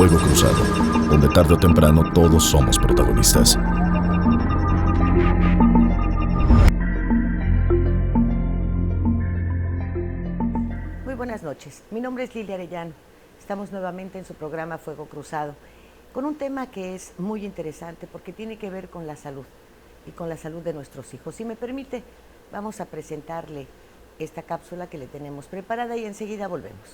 Fuego Cruzado, donde tarde o temprano todos somos protagonistas. Muy buenas noches, mi nombre es Lilia Arellano. Estamos nuevamente en su programa Fuego Cruzado, con un tema que es muy interesante porque tiene que ver con la salud y con la salud de nuestros hijos. Si me permite, vamos a presentarle esta cápsula que le tenemos preparada y enseguida volvemos.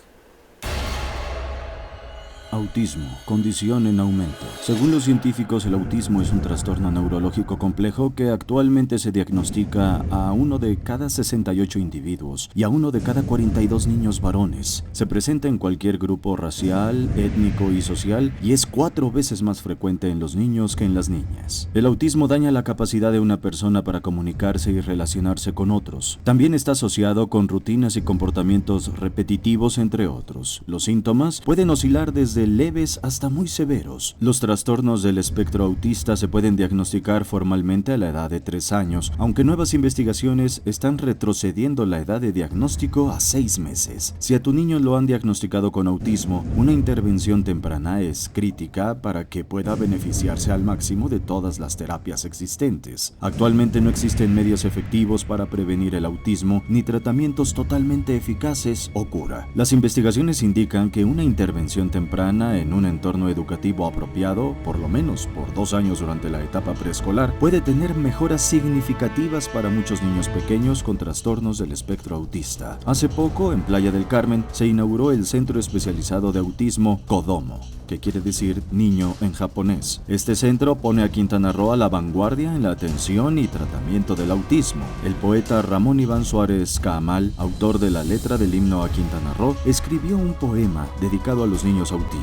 Autismo, condición en aumento. Según los científicos, el autismo es un trastorno neurológico complejo que actualmente se diagnostica a 1 de cada 68 individuos y a 1 de cada 42 niños varones. Se presenta en cualquier grupo racial, étnico y social y es 4 veces más frecuente en los niños que en las niñas. El autismo daña la capacidad de una persona para comunicarse y relacionarse con otros. También está asociado con rutinas y comportamientos repetitivos, entre otros. Los síntomas pueden oscilar desde leves hasta muy severos. Los trastornos del espectro autista se pueden diagnosticar formalmente a la edad de 3 años, aunque nuevas investigaciones están retrocediendo la edad de diagnóstico a 6 meses. Si a tu niño lo han diagnosticado con autismo, una intervención temprana es crítica para que pueda beneficiarse al máximo de todas las terapias existentes. Actualmente no existen medios efectivos para prevenir el autismo, ni tratamientos totalmente eficaces o cura. Las investigaciones indican que una intervención temprana en un entorno educativo apropiado, por lo menos por 2 años durante la etapa preescolar, puede tener mejoras significativas para muchos niños pequeños con trastornos del espectro autista. Hace poco, en Playa del Carmen, se inauguró el Centro Especializado de Autismo Kodomo, que quiere decir niño en japonés. Este centro pone a Quintana Roo a la vanguardia en la atención y tratamiento del autismo. El poeta Ramón Iván Suárez Cahamal, autor de la letra del himno a Quintana Roo, escribió un poema dedicado a los niños autistas.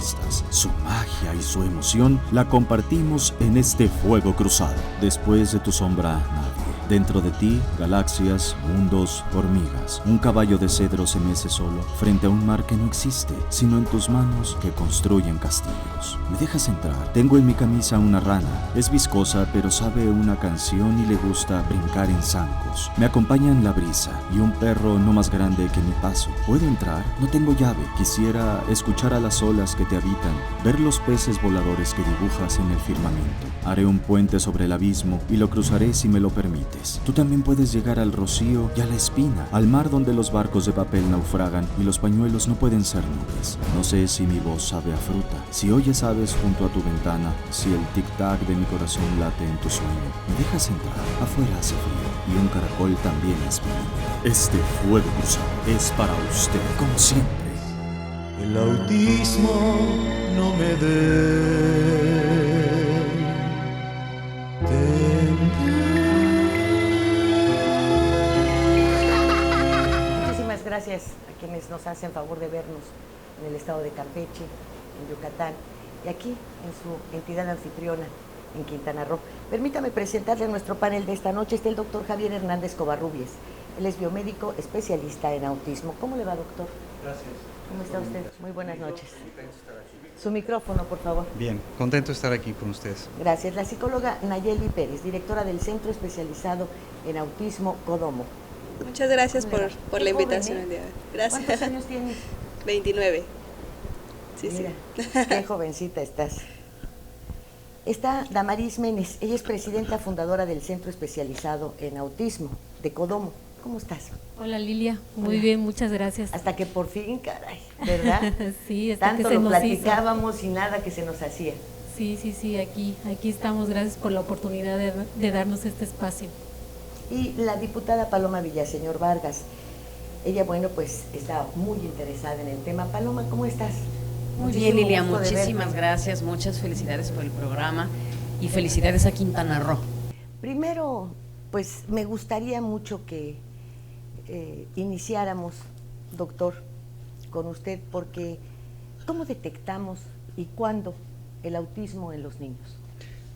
Su magia y su emoción la compartimos en este fuego cruzado. Después de tu sombra, nadie. Dentro de ti, galaxias, mundos, hormigas. Un caballo de cedro se mece solo frente a un mar que no existe, sino en tus manos que construyen castillos. ¿Me dejas entrar? Tengo en mi camisa una rana. Es viscosa, pero sabe una canción y le gusta brincar en zancos. Me acompañan la brisa y un perro no más grande que mi paso. ¿Puedo entrar? No tengo llave. Quisiera escuchar a las olas que te habitan, ver los peces voladores que dibujas en el firmamento. Haré un puente sobre el abismo y lo cruzaré si me lo permites. Tú también puedes llegar al rocío y a la espina, al mar donde los barcos de papel naufragan y los pañuelos no pueden ser nubes. No sé si mi voz sabe a fruta, si oyes aves junto a tu ventana, si el tic-tac de mi corazón late en tu sueño. ¿Me dejas entrar? Afuera hace frío y un caracol también es bienvenido. Este fuego cruzado es para usted, como siempre. El autismo no me dé. Muchísimas gracias a quienes nos hacen favor de vernos en el estado de Campeche, en Yucatán y aquí en su entidad anfitriona en Quintana Roo. Permítame presentarle a nuestro panel de esta noche. Está el doctor Javier Hernández Covarrubias. Él es biomédico especialista en autismo. ¿Cómo le va, doctor? Gracias. ¿Cómo está usted? Muy buenas noches. Su micrófono, por favor. Bien, contento de estar aquí con ustedes. Gracias. La psicóloga Nayeli Pérez, directora del Centro Especializado en Autismo Kodomo. Muchas gracias por la invitación el día de hoy. Gracias. ¿Cuántos años tienes? 29. Sí, Mira, sí. qué jovencita estás. Está Damaris Menes, ella es presidenta fundadora del Centro Especializado en Autismo de Kodomo. ¿Cómo estás? Hola Lilia, muy bien, muchas gracias. Hasta que por fin, caray, ¿verdad? Sí, hasta tanto que se lo nos platicábamos y nada que se nos hacía. Sí, aquí estamos, gracias por la oportunidad de darnos este espacio. Y la diputada Paloma Villaseñor Vargas, ella, bueno, pues está muy interesada en el tema. Paloma, ¿cómo estás? Muy bien, Lilia, muchísimas gracias, muchas felicidades por el programa y felicidades a Quintana Roo. Primero, pues me gustaría mucho que iniciáramos, doctor, con usted, porque ¿cómo detectamos y cuándo el autismo en los niños?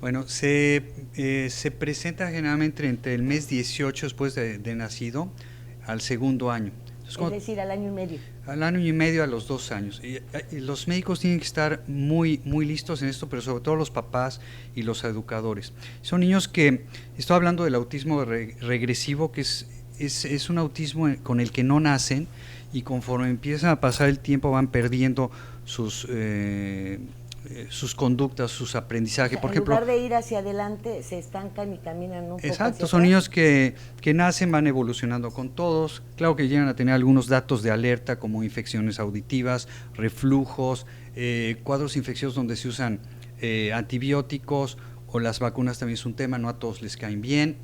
Bueno, se presenta generalmente entre el mes 18 después de nacido al segundo año. Entonces, es decir, al año y medio. Al año y medio a los 2 años. Y los médicos tienen que estar muy listos en esto, pero sobre todo los papás y los educadores. Son niños que, estoy hablando del autismo regresivo, que es un autismo con el que no nacen y conforme empiezan a pasar el tiempo van perdiendo sus conductas, sus aprendizajes. O sea, por en ejemplo, lugar de ir hacia adelante, se estancan y caminan un poco exacto, hacia son atrás. niños que nacen, van evolucionando con todos. Claro que llegan a tener algunos datos de alerta como infecciones auditivas, reflujos, cuadros infecciosos donde se usan antibióticos, o las vacunas también es un tema, no a todos les caen bien,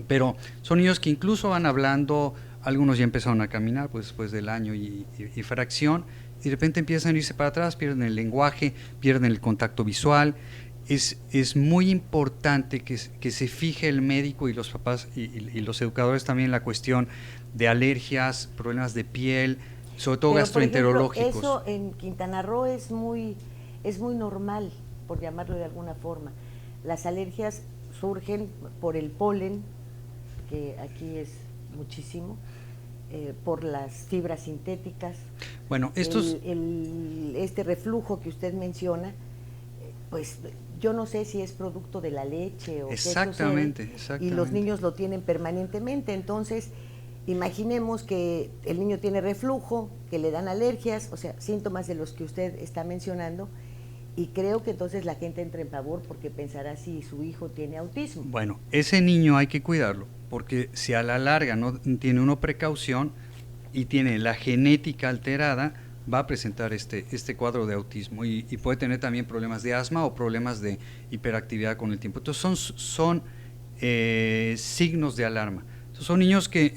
pero son niños que incluso van hablando, algunos ya empezaron a caminar pues después del año y fracción, y de repente empiezan a irse para atrás, pierden el lenguaje, pierden el contacto visual. Es muy importante que se fije el médico y los papás y los educadores también en la cuestión de alergias, problemas de piel, sobre todo Pero, gastroenterológicos. por ejemplo, eso en Quintana Roo es muy normal, por llamarlo de alguna forma. Las alergias surgen por el polen, que aquí es muchísimo, por las fibras sintéticas. Bueno, este reflujo que usted menciona, pues yo no sé si es producto de la leche o exactamente, qué sucede, exactamente. y los niños lo tienen permanentemente. Entonces, imaginemos que el niño tiene reflujo, que le dan alergias, o sea, síntomas de los que usted está mencionando, y creo que entonces la gente entra en pavor porque pensará si su hijo tiene autismo. Bueno, ese niño hay que cuidarlo, porque si a la larga no tiene uno precaución y tiene la genética alterada, va a presentar este cuadro de autismo y puede tener también problemas de asma o problemas de hiperactividad con el tiempo. Entonces son signos de alarma. Entonces, son niños que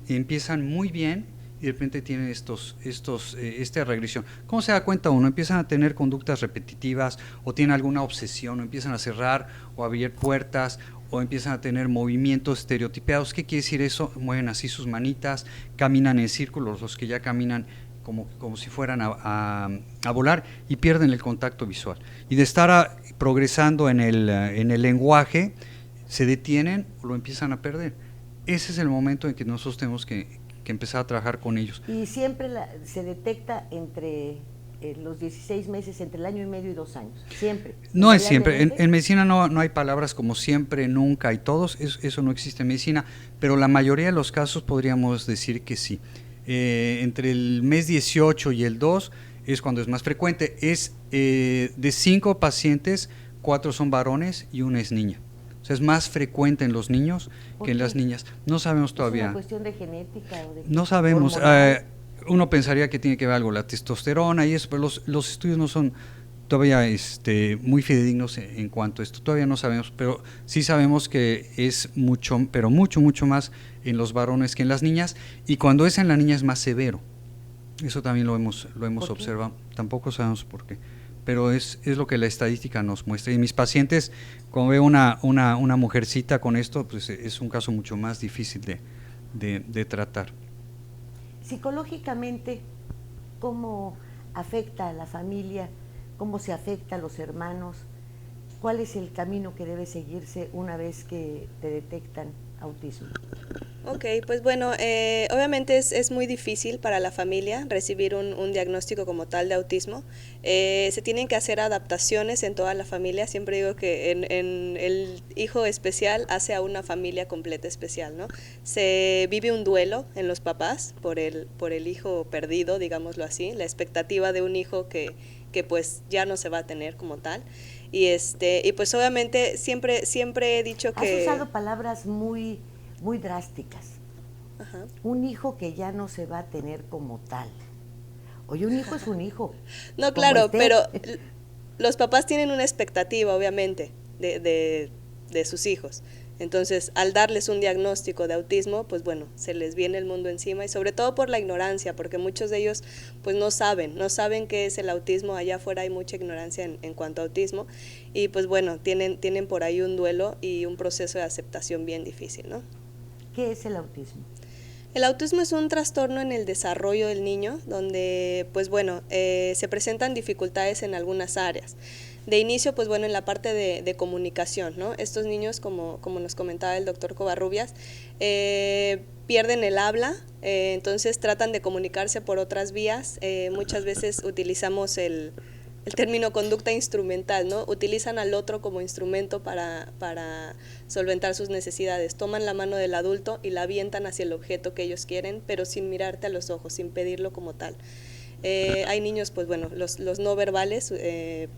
empiezan muy bien y de repente tienen esta regresión. ¿Cómo se da cuenta uno? Empiezan a tener conductas repetitivas o tienen alguna obsesión, o empiezan a cerrar o abrir puertas, o empiezan a tener movimientos estereotipados. ¿Qué quiere decir eso? Mueven así sus manitas, caminan en círculos, los que ya caminan como si fueran a volar, y pierden el contacto visual. Y de estar progresando en el lenguaje, se detienen o lo empiezan a perder. Ese es el momento en que nosotros tenemos que empezar a trabajar con ellos. Y siempre se detecta entre los 16 meses, entre el año y medio y 2 años, siempre. No es siempre, en medicina no hay palabras como siempre, nunca y todos, eso no existe en medicina, pero la mayoría de los casos podríamos decir que sí. Entre el mes 18 y el 2 es cuando es más frecuente. Es de 5 pacientes, 4 son varones y 1 es niña. O sea, es más frecuente en los niños que en las niñas. No sabemos todavía. ¿Es una cuestión de genética o de no sabemos. Uno pensaría que tiene que ver algo la testosterona y eso, pero los estudios no son todavía muy fidedignos en cuanto a esto. Todavía no sabemos, pero sí sabemos que es mucho, pero mucho más en los varones que en las niñas, y cuando es en la niña es más severo. Eso también lo hemos observado. Tampoco sabemos por qué, pero es lo que la estadística nos muestra. Y mis pacientes, cuando veo una mujercita con esto, pues es un caso mucho más difícil de tratar. Psicológicamente, ¿cómo afecta a la familia? ¿Cómo se afecta a los hermanos? ¿Cuál es el camino que debe seguirse una vez que te detectan autismo? Ok, pues bueno, obviamente es muy difícil para la familia recibir un diagnóstico como tal de autismo. Se tienen que hacer adaptaciones en toda la familia. Siempre digo que en el hijo especial hace a una familia completa especial, ¿no? Se vive un duelo en los papás por el hijo perdido, digámoslo así, la expectativa de un hijo que pues ya no se va a tener como tal. Y pues obviamente siempre he dicho que... Has usado palabras muy drásticas. Ajá. Un hijo que ya no se va a tener como tal. Oye, un hijo es un hijo. No, claro, pero los papás tienen una expectativa, obviamente, de sus hijos. Entonces, al darles un diagnóstico de autismo, pues bueno, se les viene el mundo encima, y sobre todo por la ignorancia, porque muchos de ellos pues no saben qué es el autismo. Allá afuera hay mucha ignorancia en cuanto a autismo, y pues bueno, tienen por ahí un duelo y un proceso de aceptación bien difícil, ¿no? ¿Qué es el autismo? El autismo es un trastorno en el desarrollo del niño, donde pues bueno, se presentan dificultades en algunas áreas. De inicio, pues bueno, en la parte de comunicación, ¿no? Estos niños, como nos comentaba el doctor Covarrubias, pierden el habla, entonces tratan de comunicarse por otras vías. Muchas veces utilizamos el término conducta instrumental, ¿no? Utilizan al otro como instrumento para solventar sus necesidades. Toman la mano del adulto y la avientan hacia el objeto que ellos quieren, pero sin mirarte a los ojos, sin pedirlo como tal. Hay niños, pues bueno, los no verbales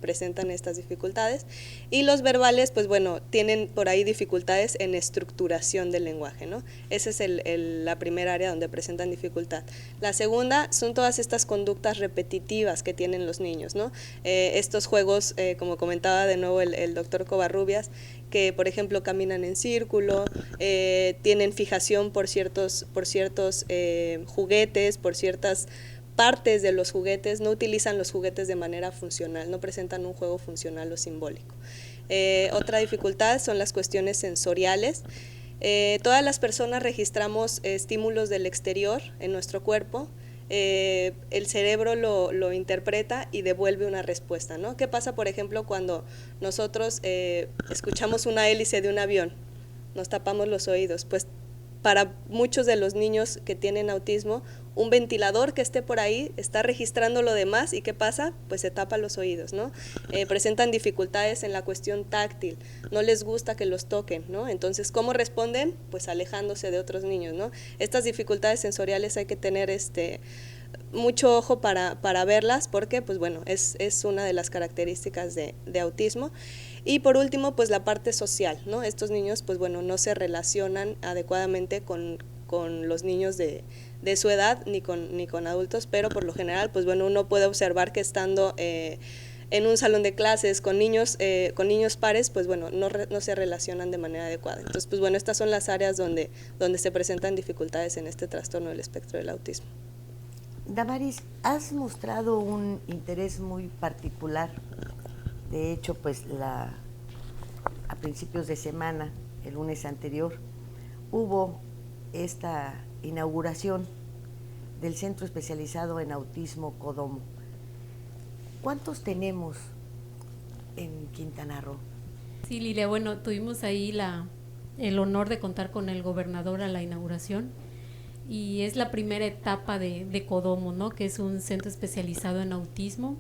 presentan estas dificultades, y los verbales, pues bueno, tienen por ahí dificultades en estructuración del lenguaje, ¿no? Esa es la primera área donde presentan dificultad. La segunda son todas estas conductas repetitivas que tienen los niños, ¿no? Estos juegos, como comentaba de nuevo el doctor Covarrubias, que por ejemplo caminan en círculo, tienen fijación por ciertos juguetes, por ciertas partes de los juguetes, no utilizan los juguetes de manera funcional, no presentan un juego funcional o simbólico. Otra dificultad son las cuestiones sensoriales. Todas las personas registramos estímulos del exterior en nuestro cuerpo, el cerebro lo interpreta y devuelve una respuesta, ¿no? ¿Qué pasa, por ejemplo, cuando nosotros escuchamos una hélice de un avión? Nos tapamos los oídos. Pues para muchos de los niños que tienen autismo, un ventilador que esté por ahí está registrando lo demás, y ¿qué pasa? Pues se tapa los oídos, ¿no? Presentan dificultades en la cuestión táctil, no les gusta que los toquen, ¿no? Entonces, ¿cómo responden? Pues alejándose de otros niños, ¿no? Estas dificultades sensoriales hay que tener mucho ojo para verlas, porque pues bueno, es una de las características de autismo. Y por último, pues la parte social, ¿no? Estos niños, pues bueno, no se relacionan adecuadamente con los niños de su edad ni con adultos, pero por lo general, pues bueno, uno puede observar que estando en un salón de clases con niños pares, pues bueno, no se relacionan de manera adecuada. Entonces, pues bueno, estas son las áreas donde se presentan dificultades en este trastorno del espectro del autismo. Damaris, has mostrado un interés muy particular. De hecho, pues a principios de semana, el lunes anterior, hubo esta inauguración del Centro Especializado en Autismo Codomo. ¿Cuántos tenemos en Quintana Roo? Sí, Lilia, bueno, tuvimos ahí el honor de contar con el gobernador a la inauguración, y es la primera etapa de Codomo, ¿no? Que es un centro especializado en autismo.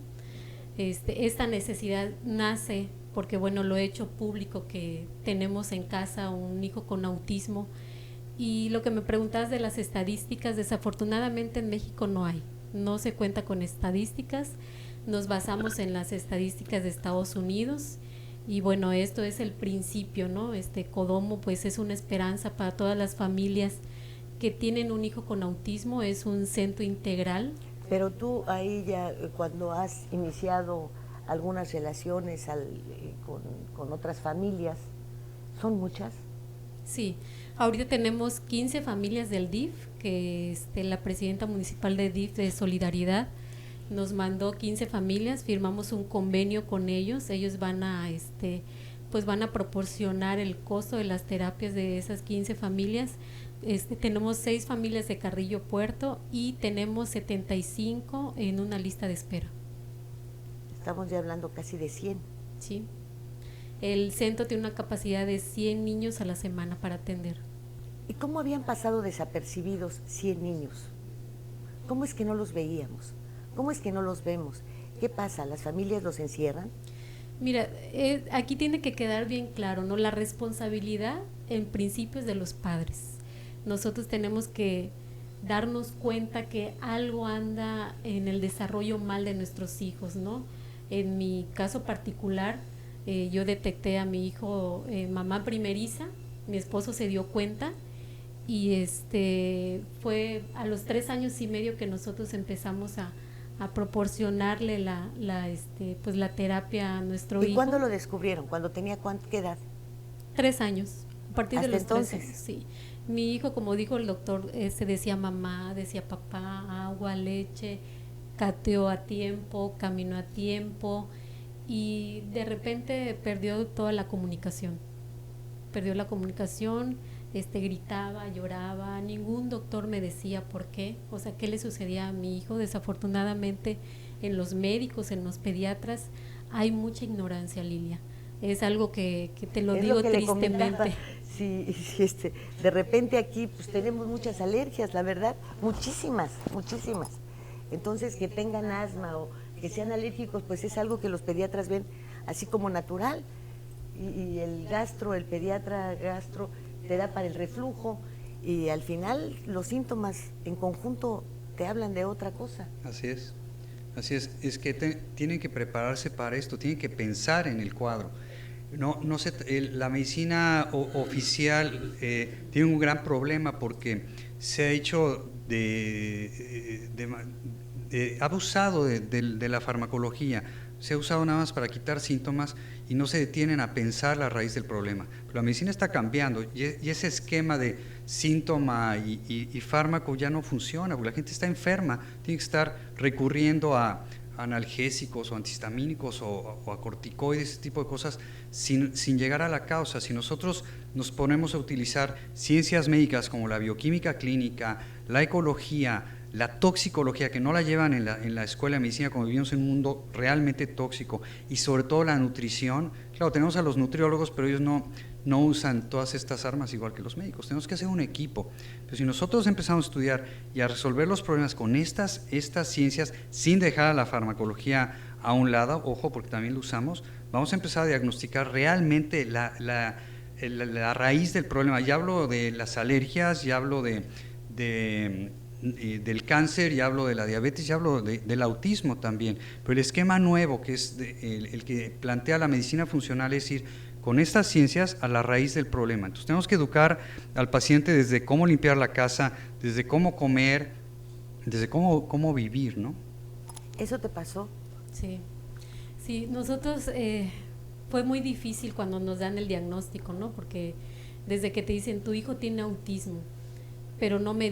Esta necesidad nace porque, bueno, lo he hecho público, que tenemos en casa un hijo con autismo, y lo que me preguntabas de las estadísticas, desafortunadamente en México no se cuenta con estadísticas, nos basamos en las estadísticas de Estados Unidos, y bueno, esto es el principio, ¿no? Codomo pues es una esperanza para todas las familias que tienen un hijo con autismo, es un centro integral. Pero tú ahí ya, cuando has iniciado algunas relaciones con otras familias, ¿son muchas? Sí, ahorita tenemos 15 familias del DIF, que la presidenta municipal de DIF de Solidaridad nos mandó 15 familias, firmamos un convenio con ellos van a van a proporcionar el costo de las terapias de esas 15 familias. Tenemos 6 familias de Carrillo Puerto y tenemos 75 en una lista de espera. Estamos ya hablando casi de 100. Sí. El centro tiene una capacidad de 100 niños a la semana para atender. ¿Y cómo habían pasado desapercibidos 100 niños? ¿Cómo es que no los veíamos? ¿Cómo es que no los vemos? ¿Qué pasa? ¿Las familias los encierran? Mira, aquí tiene que quedar bien claro, ¿no? La responsabilidad en principio es de los padres. Nosotros tenemos que darnos cuenta que algo anda en el desarrollo mal de nuestros hijos, ¿no? En mi caso particular, yo detecté a mi hijo mamá primeriza, mi esposo se dio cuenta, y fue a los 3 años y medio que nosotros empezamos a proporcionarle la terapia a nuestro hijo. ¿Y cuándo lo descubrieron? ¿Cuándo tenía qué edad? 3 años, a partir de los 3 años, sí. Mi hijo, como dijo el doctor, se decía mamá, decía papá, agua, leche, cateó a tiempo, caminó a tiempo, y de repente perdió toda la comunicación. Gritaba, lloraba, ningún doctor me decía por qué, o sea, qué le sucedía a mi hijo. Desafortunadamente en los médicos, en los pediatras, hay mucha ignorancia, Lilia. Es algo que te lo digo tristemente. Sí, de repente aquí pues tenemos muchas alergias, la verdad, muchísimas. Entonces, que tengan asma o que sean alérgicos, pues es algo que los pediatras ven así como natural. Y el pediatra gastro te da para el reflujo, y al final los síntomas en conjunto te hablan de otra cosa. Así es. Así es que tienen que prepararse para esto, tienen que pensar en el cuadro. La medicina oficial tiene un gran problema porque se ha hecho ha abusado de la farmacología, se ha usado nada más para quitar síntomas y no se detienen a pensar la raíz del problema. Pero la medicina está cambiando y ese esquema de síntoma y fármaco ya no funciona, porque la gente está enferma, tiene que estar recurriendo a analgésicos o antihistamínicos o a corticoides, ese tipo de cosas, sin llegar a la causa. Si nosotros nos ponemos a utilizar ciencias médicas como la bioquímica clínica, la ecología, la toxicología, que no la llevan en la escuela de medicina, como vivimos en un mundo realmente tóxico, y sobre todo la nutrición. Claro, tenemos a los nutriólogos, pero ellos no usan todas estas armas igual que los médicos. Tenemos que hacer un equipo. Pero si nosotros empezamos a estudiar y a resolver los problemas con estas ciencias, sin dejar a la farmacología a un lado, ojo, porque también lo usamos, vamos a empezar a diagnosticar realmente la raíz del problema. Ya hablo de las alergias, ya hablo del cáncer, ya hablo de la diabetes, ya hablo del autismo también, pero el esquema nuevo, que es el que plantea la medicina funcional, es ir con estas ciencias a la raíz del problema. Entonces tenemos que educar al paciente desde cómo limpiar la casa, desde cómo comer, desde cómo vivir, ¿no? ¿Eso te pasó? Sí, nosotros fue muy difícil cuando nos dan el diagnóstico, ¿no? Porque desde que te dicen tu hijo tiene autismo, pero no me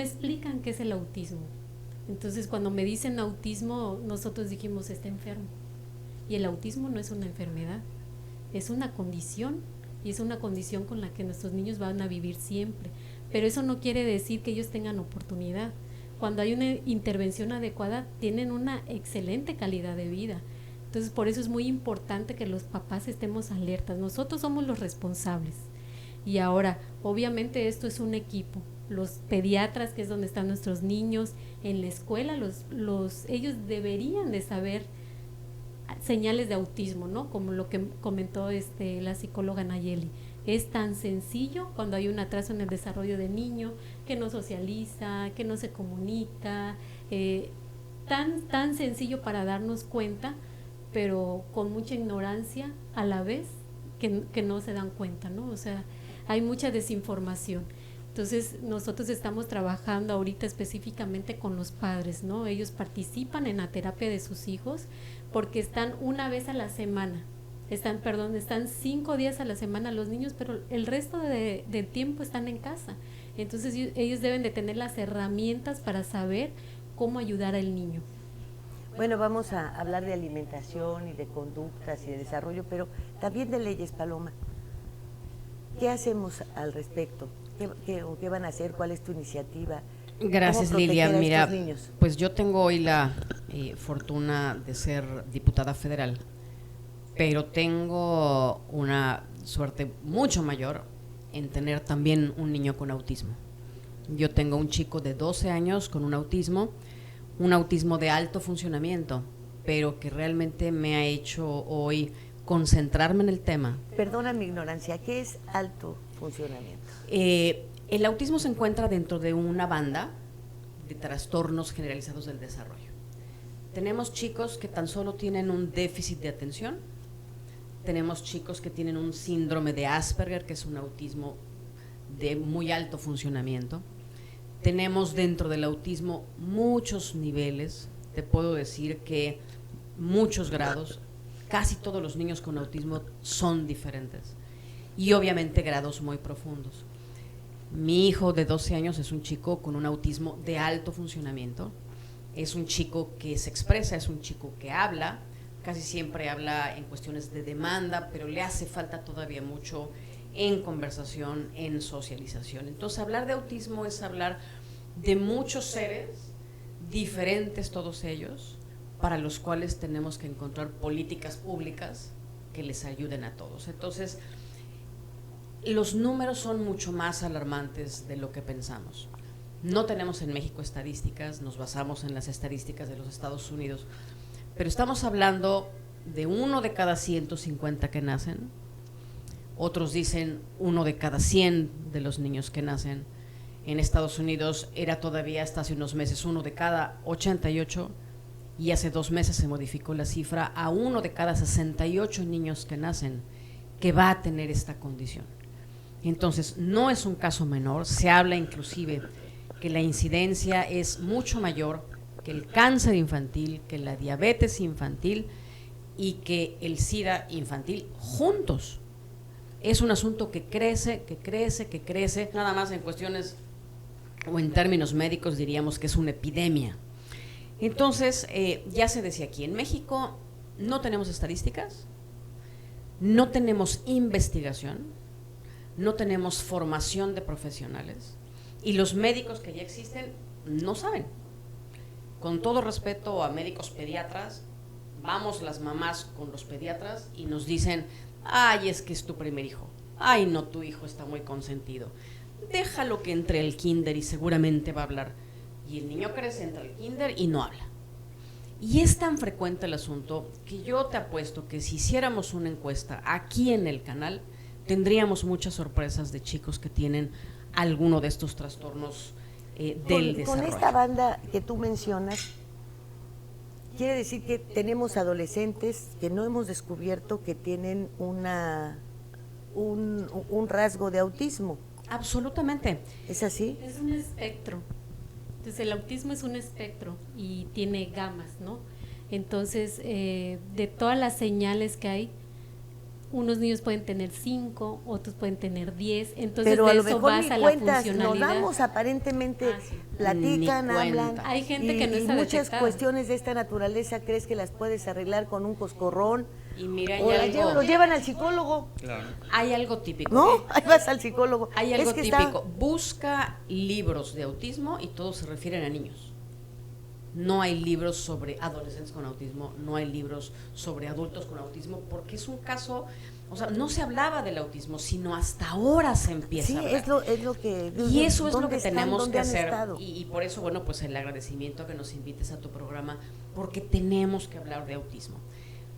explican qué es el autismo. Entonces cuando me dicen autismo, nosotros dijimos está enfermo. Y el autismo no es una enfermedad, es una condición, y es una condición con la que nuestros niños van a vivir siempre. Pero eso no quiere decir que ellos tengan oportunidad. Cuando hay una intervención adecuada, tienen una excelente calidad de vida. Entonces por eso es muy importante que los papás estemos alertas. Nosotros somos los responsables. Y ahora, obviamente esto es un equipo. Los pediatras, que es donde están nuestros niños, en la escuela, ellos deberían de saber señales de autismo, ¿no? Como lo que comentó la psicóloga Nayeli. Es tan sencillo cuando hay un atraso en el desarrollo del niño, que no socializa, que no se comunica, tan sencillo para darnos cuenta, pero con mucha ignorancia a la vez que no se dan cuenta, ¿no? O sea, hay mucha desinformación. Entonces nosotros estamos trabajando ahorita específicamente con los padres, ¿no? Ellos participan en la terapia de sus hijos porque están una vez a la semana, están 5 días a la semana los niños, pero el resto del tiempo están en casa. Entonces ellos deben de tener las herramientas para saber cómo ayudar al niño. Bueno, vamos a hablar de alimentación y de conductas y de desarrollo, pero también de leyes, Paloma. ¿Qué hacemos al respecto? ¿Qué van a hacer? ¿Cuál es tu iniciativa? Gracias, Lilia. Mira, pues yo tengo hoy la fortuna de ser diputada federal, pero tengo una suerte mucho mayor en tener también un niño con autismo. Yo tengo un chico de 12 años con un autismo de alto funcionamiento, pero que realmente me ha hecho hoy concentrarme en el tema. Perdona mi ignorancia, ¿qué es alto funcionamiento? El autismo se encuentra dentro de una banda de trastornos generalizados del desarrollo. Tenemos chicos que tan solo tienen un déficit de atención, tenemos chicos que tienen un síndrome de Asperger, que es un autismo de muy alto funcionamiento. Tenemos dentro del autismo muchos niveles, te puedo decir que muchos grados, casi todos los niños con autismo son diferentes y obviamente grados muy profundos. Mi hijo de 12 años es un chico con un autismo de alto funcionamiento, es un chico que se expresa, es un chico que habla, casi siempre habla en cuestiones de demanda, pero le hace falta todavía mucho en conversación, en socialización. Entonces hablar de autismo es hablar de muchos seres diferentes, todos ellos, para los cuales tenemos que encontrar políticas públicas que les ayuden a todos. Entonces, los números son mucho más alarmantes de lo que pensamos. No tenemos en México estadísticas, nos basamos en las estadísticas de los Estados Unidos, pero estamos hablando de 1 de cada 150 que nacen, otros dicen 1 de cada 100 de los niños que nacen. En Estados Unidos era todavía hasta hace unos meses 1 de cada 88, y hace 2 meses se modificó la cifra a 1 de cada 68 niños que nacen que va a tener esta condición. Entonces, no es un caso menor, se habla inclusive que la incidencia es mucho mayor que el cáncer infantil, que la diabetes infantil y que el SIDA infantil juntos. Es un asunto que crece, nada más en cuestiones o en términos médicos diríamos que es una epidemia. Entonces, ya se decía aquí, en México no tenemos estadísticas, no tenemos investigación, no tenemos formación de profesionales y los médicos que ya existen no saben. Con todo respeto a médicos pediatras, vamos las mamás con los pediatras y nos dicen, ay, es que es tu primer hijo, ay, no, tu hijo está muy consentido, déjalo que entre al kinder y seguramente va a hablar. Y el niño crece, entra al kinder y no habla. Y es tan frecuente el asunto que yo te apuesto que si hiciéramos una encuesta aquí en el canal, tendríamos muchas sorpresas de chicos que tienen alguno de estos trastornos del desarrollo. Con esta banda que tú mencionas, quiere decir que tenemos adolescentes que no hemos descubierto que tienen un rasgo de autismo. Absolutamente. ¿Es así? Es un espectro. Entonces el autismo es un espectro y tiene gamas, ¿no? Entonces, de todas las señales que hay, unos niños pueden tener 5, otros pueden tener 10, entonces pero de a lo eso mejor basa ni la cuentas, funcionalidad. nos damos aparentemente, Sí. platican, Ni cuenta. hablan. Hay gente que no está muchas detectada. cuestiones de esta naturaleza, ¿crees que las puedes arreglar con un coscorrón? Y mira, O lo llevan al psicólogo, Claro. hay algo típico. ¿no? Ahí vas al psicólogo. Hay algo Es que típico. Busca libros de autismo y todos se refieren a niños. No hay libros sobre adolescentes con autismo, no hay libros sobre adultos con autismo, porque es un caso, o sea, no se hablaba del autismo, sino hasta ahora se empieza Sí, a hablar. es lo que... Y eso es lo ¿dónde que están? tenemos ¿Dónde que han hacer. estado? Y por eso, bueno, pues el agradecimiento a que nos invites a tu programa, porque tenemos que hablar de autismo.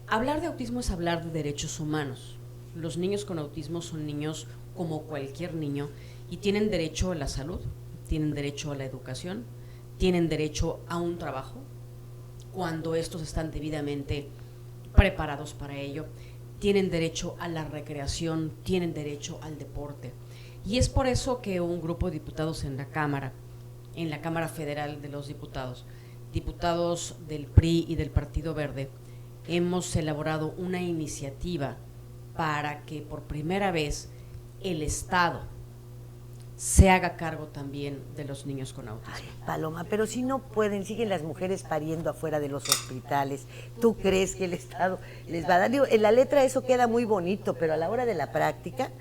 Hablar de autismo es hablar de derechos humanos. Los niños con autismo son niños como cualquier niño y tienen derecho a la salud, tienen derecho a la educación, tienen derecho a un trabajo cuando estos están debidamente preparados para ello, tienen derecho a la recreación, tienen derecho al deporte. Y es por eso que un grupo de diputados en la Cámara Federal de los Diputados, diputados del PRI y del Partido Verde, hemos elaborado una iniciativa para que por primera vez el Estado se haga cargo también de los niños con autismo. Ay, Paloma, pero si no pueden, siguen las mujeres pariendo afuera de los hospitales. ¿Tú crees que el Estado les va a dar? Digo, en la letra eso queda muy bonito, pero a la hora de la práctica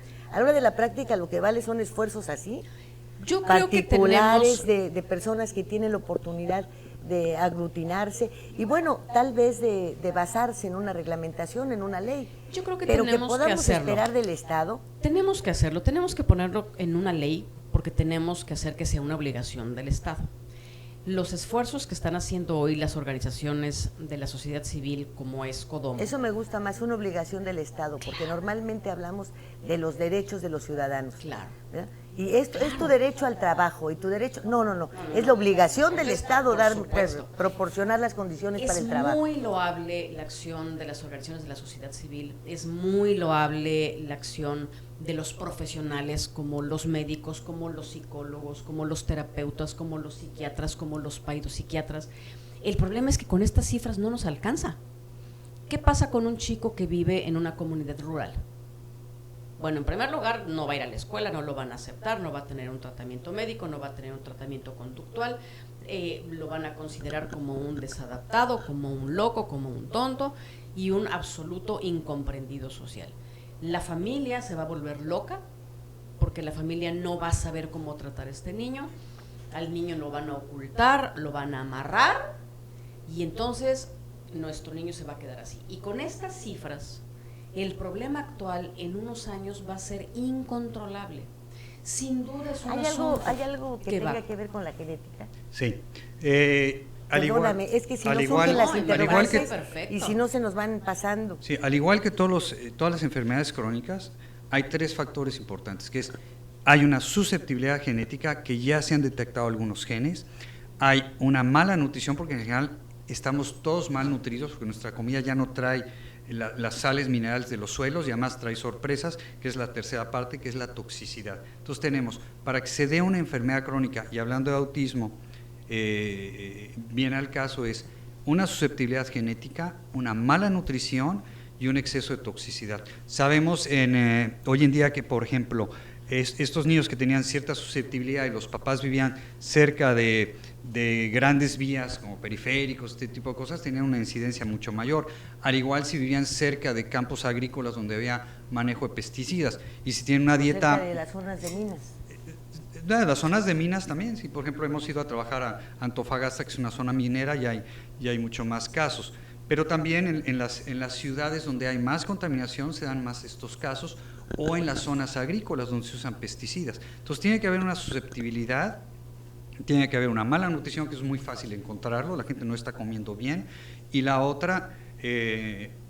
lo que vale son esfuerzos así, Yo creo que particulares tenemos de personas que tienen la oportunidad de aglutinarse y bueno, tal vez de basarse en una reglamentación, en una ley. Yo creo que pero tenemos que podamos hacerlo. esperar del Estado. Tenemos que hacerlo, tenemos que ponerlo en una ley porque tenemos que hacer que sea una obligación del Estado. Los esfuerzos que están haciendo hoy las organizaciones de la sociedad civil como es Codomo. Eso me gusta más, una obligación del Estado, porque normalmente hablamos de los derechos de los ciudadanos. Claro. ¿Verdad? Y esto es tu derecho al trabajo y tu derecho, no, es la obligación del Estado proporcionar las condiciones para el trabajo. Es muy loable la acción de las organizaciones de la sociedad civil, es muy loable la acción de los profesionales como los médicos, como los psicólogos, como los terapeutas, como los psiquiatras, como los psiquiatras. El problema es que con estas cifras no nos alcanza. ¿Qué pasa con un chico que vive en una comunidad rural? Bueno, en primer lugar, no va a ir a la escuela, no lo van a aceptar, no va a tener un tratamiento médico, no va a tener un tratamiento conductual, lo van a considerar como un desadaptado, como un loco, como un tonto y un absoluto incomprendido social. La familia se va a volver loca porque la familia no va a saber cómo tratar a este niño, al niño lo van a ocultar, lo van a amarrar y entonces nuestro niño se va a quedar así. Y con estas cifras, el problema actual en unos años va a ser incontrolable. Sin duda es un asunto. ¿Hay algo que tenga va. que ver con la genética? Sí. Perdóname, es que si no al surgen las no, interrogantes perfecto. y si no se nos van pasando. Sí, al igual que todas las enfermedades crónicas, hay 3 factores importantes, que es, hay una susceptibilidad genética, que ya se han detectado algunos genes, hay una mala nutrición, porque en general estamos todos malnutridos porque nuestra comida ya no trae las sales minerales de los suelos y además trae sorpresas, que es la tercera parte, que es la toxicidad. Entonces tenemos, para que se dé una enfermedad crónica, y hablando de autismo, viene al caso, es una susceptibilidad genética, una mala nutrición y un exceso de toxicidad. Sabemos hoy en día que, por ejemplo, estos niños que tenían cierta susceptibilidad y los papás vivían cerca de grandes vías como periféricos, este tipo de cosas, tenían una incidencia mucho mayor. Al igual si vivían cerca de campos agrícolas donde había manejo de pesticidas. Y si tienen una dieta... Cerca de las zonas de minas. De las zonas de minas también, sí, por ejemplo, hemos ido a trabajar a Antofagasta, que es una zona minera, y hay mucho más casos. Pero también en las ciudades donde hay más contaminación se dan más estos casos, o en las zonas agrícolas donde se usan pesticidas. Entonces tiene que haber una susceptibilidad, tiene que haber una mala nutrición, que es muy fácil encontrarlo, la gente no está comiendo bien, y la otra,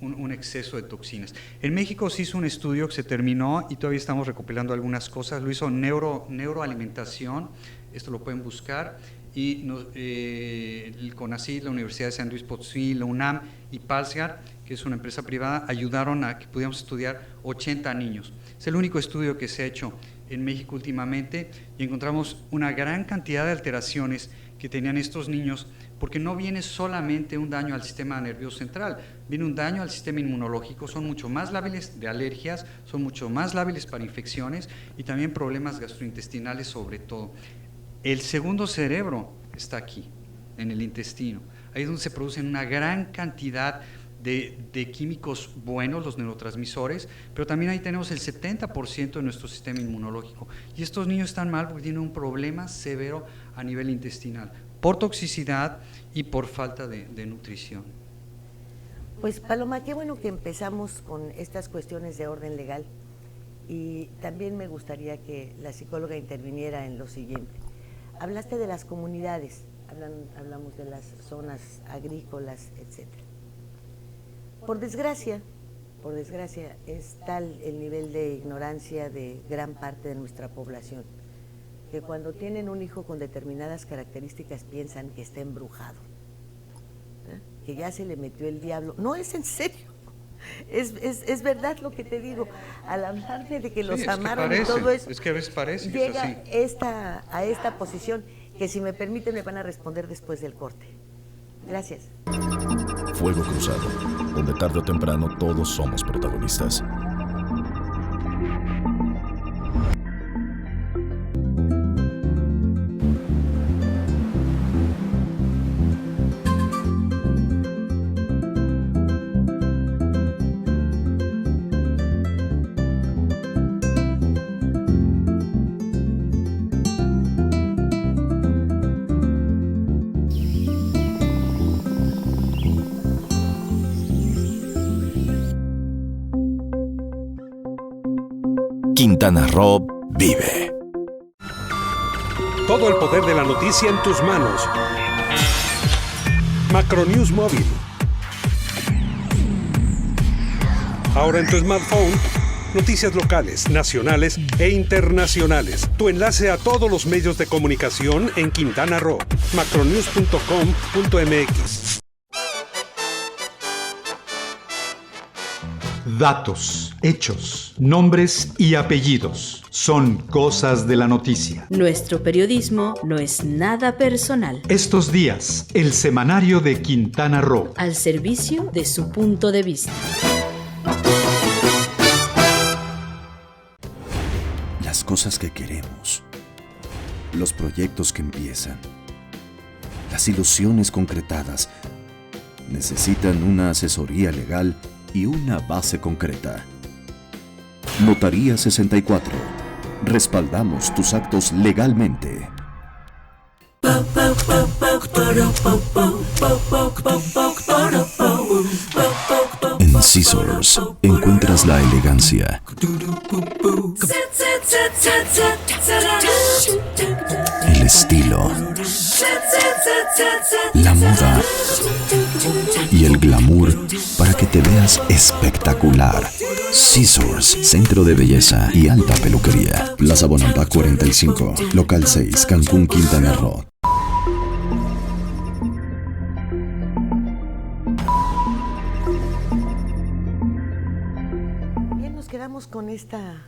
un exceso de toxinas. En México se hizo un estudio que se terminó y todavía estamos recopilando algunas cosas, lo hizo Neuroalimentación, esto lo pueden buscar, y el CONACYT, la Universidad de San Luis Potosí, la UNAM y Palsgar, que es una empresa privada, ayudaron a que pudiéramos estudiar 80 niños. Es el único estudio que se ha hecho en México últimamente y encontramos una gran cantidad de alteraciones que tenían estos niños, porque no viene solamente un daño al sistema nervioso central, viene un daño al sistema inmunológico, son mucho más lábiles de alergias, son mucho más lábiles para infecciones y también problemas gastrointestinales sobre todo. El segundo cerebro está aquí, en el intestino, ahí es donde se producen una gran cantidad de químicos buenos, los neurotransmisores, pero también ahí tenemos el 70% de nuestro sistema inmunológico. Y estos niños están mal porque tienen un problema severo a nivel intestinal, por toxicidad y por falta de nutrición. Pues Paloma, qué bueno que empezamos con estas cuestiones de orden legal, y también me gustaría que la psicóloga interviniera en lo siguiente. Hablaste de las comunidades, hablamos de las zonas agrícolas, etcétera. Por desgracia, es tal el nivel de ignorancia de gran parte de nuestra población que cuando tienen un hijo con determinadas características piensan que está embrujado, que ya se le metió el diablo. No, es en serio, es verdad lo que te digo. Al hablarme de que los amaron y todo eso, es que a veces parece llega a esta posición que, si me permiten, me van a responder después del corte. Gracias. Fuego Cruzado, donde tarde o temprano todos somos protagonistas. Quintana Roo vive. Todo el poder de la noticia en tus manos. Macronews Móvil. Ahora en tu smartphone, noticias locales, nacionales e internacionales. Tu enlace a todos los medios de comunicación en Quintana Roo. macronews.com.mx. Datos, hechos, nombres y apellidos son cosas de la noticia. Nuestro periodismo no es nada personal. Estos días, el semanario de Quintana Roo. Al servicio de su punto de vista. Las cosas que queremos, los proyectos que empiezan, las ilusiones concretadas, necesitan una asesoría legal y una base concreta. Notaría 64. Respaldamos tus actos legalmente. En Scissors encuentras la elegancia, el estilo, la moda y el glamour para que te veas espectacular. Scissors, centro de belleza y alta peluquería. Plaza Bonampak 45, local 6, Cancún, Quintana Roo. quedamos con esta